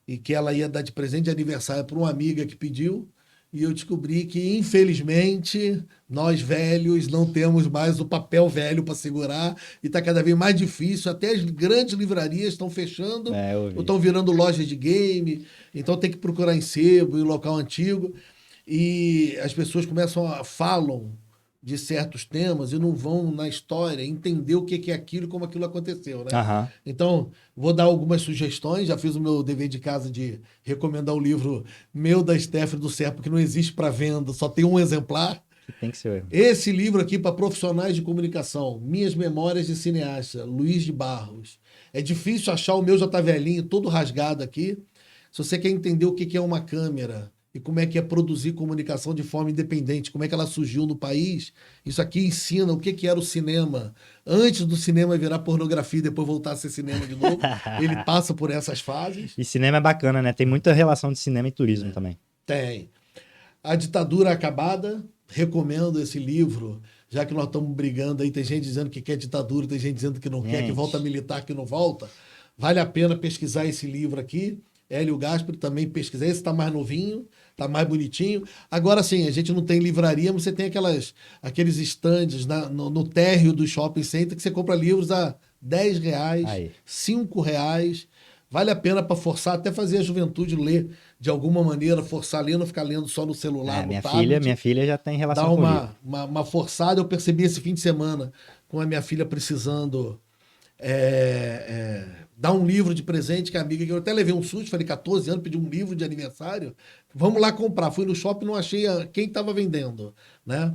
e que ela ia dar de presente de aniversário para uma amiga que pediu, e eu descobri que, infelizmente, nós velhos não temos mais o papel velho para segurar, e está cada vez mais difícil. Até as grandes livrarias estão fechando, ou estão virando lojas de game, então tem que procurar em sebo, em local antigo. E as pessoas falam de certos temas e não vão na história entender o que é aquilo e como aquilo aconteceu, né? Aham. Então, vou dar algumas sugestões. Já fiz o meu dever de casa de recomendar o livro meu da Stephanie do Serpa, que não existe para venda, só tem um exemplar. Que tem que ser. Esse livro aqui para profissionais de comunicação, Minhas Memórias de Cineasta, Luiz de Barros. É difícil achar, o meu já tá velhinho, todo rasgado aqui. Se você quer entender o que é uma câmera e como é que é produzir comunicação de forma independente, como é que ela surgiu no país, isso aqui ensina o que era o cinema. Antes do cinema virar pornografia e depois voltar a ser cinema de novo, ele passa por essas fases. E cinema é bacana, né? Tem muita relação de cinema e turismo também. Tem. A Ditadura Acabada, recomendo esse livro, já que nós estamos brigando aí, tem gente dizendo que quer ditadura, tem gente dizendo que não quer, que volta militar, que não volta. Vale a pena pesquisar esse livro aqui. Hélio Gaspari também pesquisei, esse está mais novinho, está mais bonitinho. Agora sim, a gente não tem livraria, mas você tem aqueles estandes no térreo do shopping center que você compra livros a R$10, R$5. Vale a pena para forçar, até fazer a juventude ler de alguma maneira, forçar a ler, não ficar lendo só no celular, no tablet. Minha filha já tem relação com Dá uma forçada. Eu percebi esse fim de semana com a minha filha precisando dar um livro de presente, que a amiga, que eu até levei um susto, falei 14 anos, pedi um livro de aniversário, vamos lá comprar. Fui no shopping, não achei quem estava vendendo, né?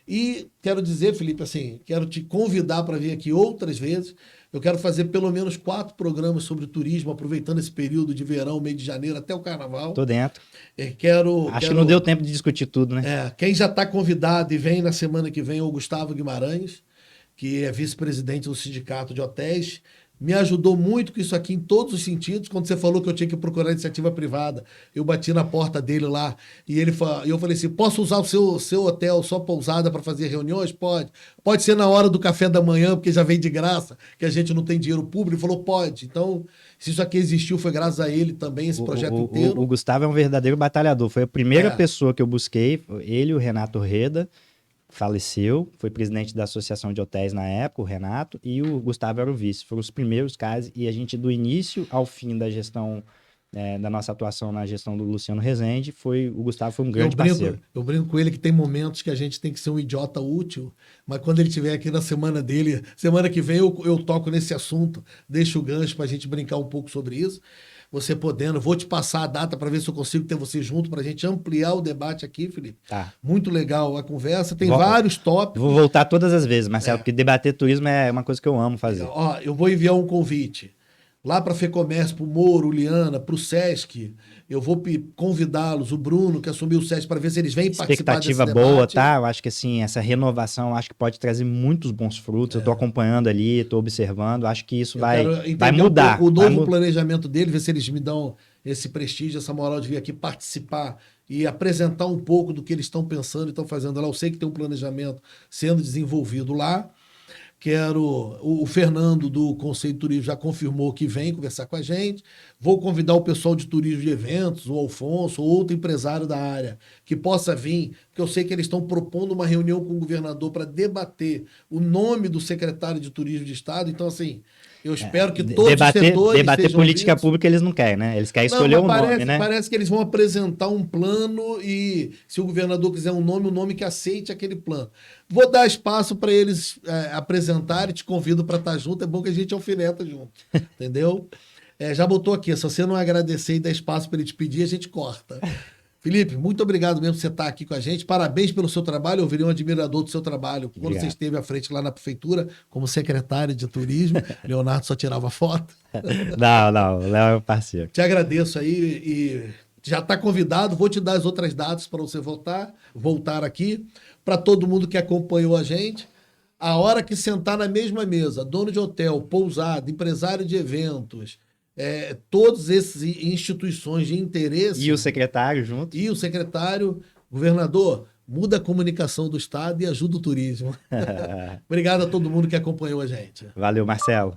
E quero dizer, Felipe, assim, quero te convidar para vir aqui outras vezes. Eu quero fazer pelo menos 4 programas sobre turismo, aproveitando esse período de verão, mês de janeiro, até o carnaval. Tô dentro. Acho que não deu tempo de discutir tudo, né? Quem já está convidado e vem na semana que vem é o Gustavo Guimarães, que é vice-presidente do Sindicato de Hotéis. Me ajudou muito com isso aqui em todos os sentidos. Quando você falou que eu tinha que procurar iniciativa privada, eu bati na porta dele lá e eu falei assim: posso usar o seu hotel, sua pousada para fazer reuniões? Pode. Pode ser na hora do café da manhã, porque já vem de graça, que a gente não tem dinheiro público. Ele falou: pode. Então, se isso aqui existiu, foi graças a ele também, esse projeto inteiro. O Gustavo é um verdadeiro batalhador. Foi a primeira pessoa que eu busquei, ele e o Renato Reda. Faleceu, foi presidente da Associação de Hotéis na época, o Renato, e o Gustavo era o vice. Foram os primeiros casos, e a gente, do início ao fim da gestão, da nossa atuação na gestão do Luciano Rezende, o Gustavo foi um grande parceiro. Eu brinco com ele que tem momentos que a gente tem que ser um idiota útil, mas quando ele estiver aqui na semana dele, semana que vem eu toco nesse assunto, deixo o gancho para a gente brincar um pouco sobre isso. Você podendo, vou te passar a data para ver se eu consigo ter você junto para a gente ampliar o debate aqui, Felipe. Tá. Muito legal a conversa, tem vários tópicos. Vou voltar todas as vezes, Marcelo, porque debater turismo é uma coisa que eu amo fazer. Eu vou enviar um convite lá para a FEComércio, para o Moro, Liana, para o Sesc. Eu vou convidá-los, o Bruno, que assumiu o Sesc, para ver se eles vêm participar desse debate. Expectativa boa, tá? Eu acho que assim, essa renovação, acho que pode trazer muitos bons frutos. Eu tô acompanhando ali, tô observando, acho que isso vai mudar. O novo planejamento dele, ver se eles me dão esse prestígio, essa moral de vir aqui participar e apresentar um pouco do que eles estão pensando e estão fazendo lá. Eu sei que tem um planejamento sendo desenvolvido lá. O Fernando do Conselho de Turismo já confirmou que vem conversar com a gente. Vou convidar o pessoal de turismo de eventos, o Alfonso, ou outro empresário da área que possa vir, porque eu sei que eles estão propondo uma reunião com o governador para debater o nome do secretário de Turismo de Estado. Então, assim, eu espero que todos os setores debater política pública eles não querem, né? Eles querem escolher um nome, né? Parece que eles vão apresentar um plano e se o governador quiser um nome que aceite aquele plano. Vou dar espaço para eles apresentarem, te convido para estar junto, é bom que a gente alfineta junto, entendeu? Já botou aqui, se você não agradecer e dar espaço para ele te pedir, a gente corta. Felipe, muito obrigado mesmo por você estar aqui com a gente. Parabéns pelo seu trabalho. Eu virei um admirador do seu trabalho. Quando você esteve à frente lá na prefeitura, como secretário de turismo, Leonardo só tirava foto. Não, o Léo é um parceiro. Te agradeço aí e já está convidado. Vou te dar as outras datas para você voltar aqui. Para todo mundo que acompanhou a gente, a hora que sentar na mesma mesa, dono de hotel, pousada, empresário de eventos, todas essas instituições de interesse. E o secretário junto. E o secretário, governador, muda a comunicação do Estado e ajuda o turismo. Obrigado a todo mundo que acompanhou a gente. Valeu, Marcelo.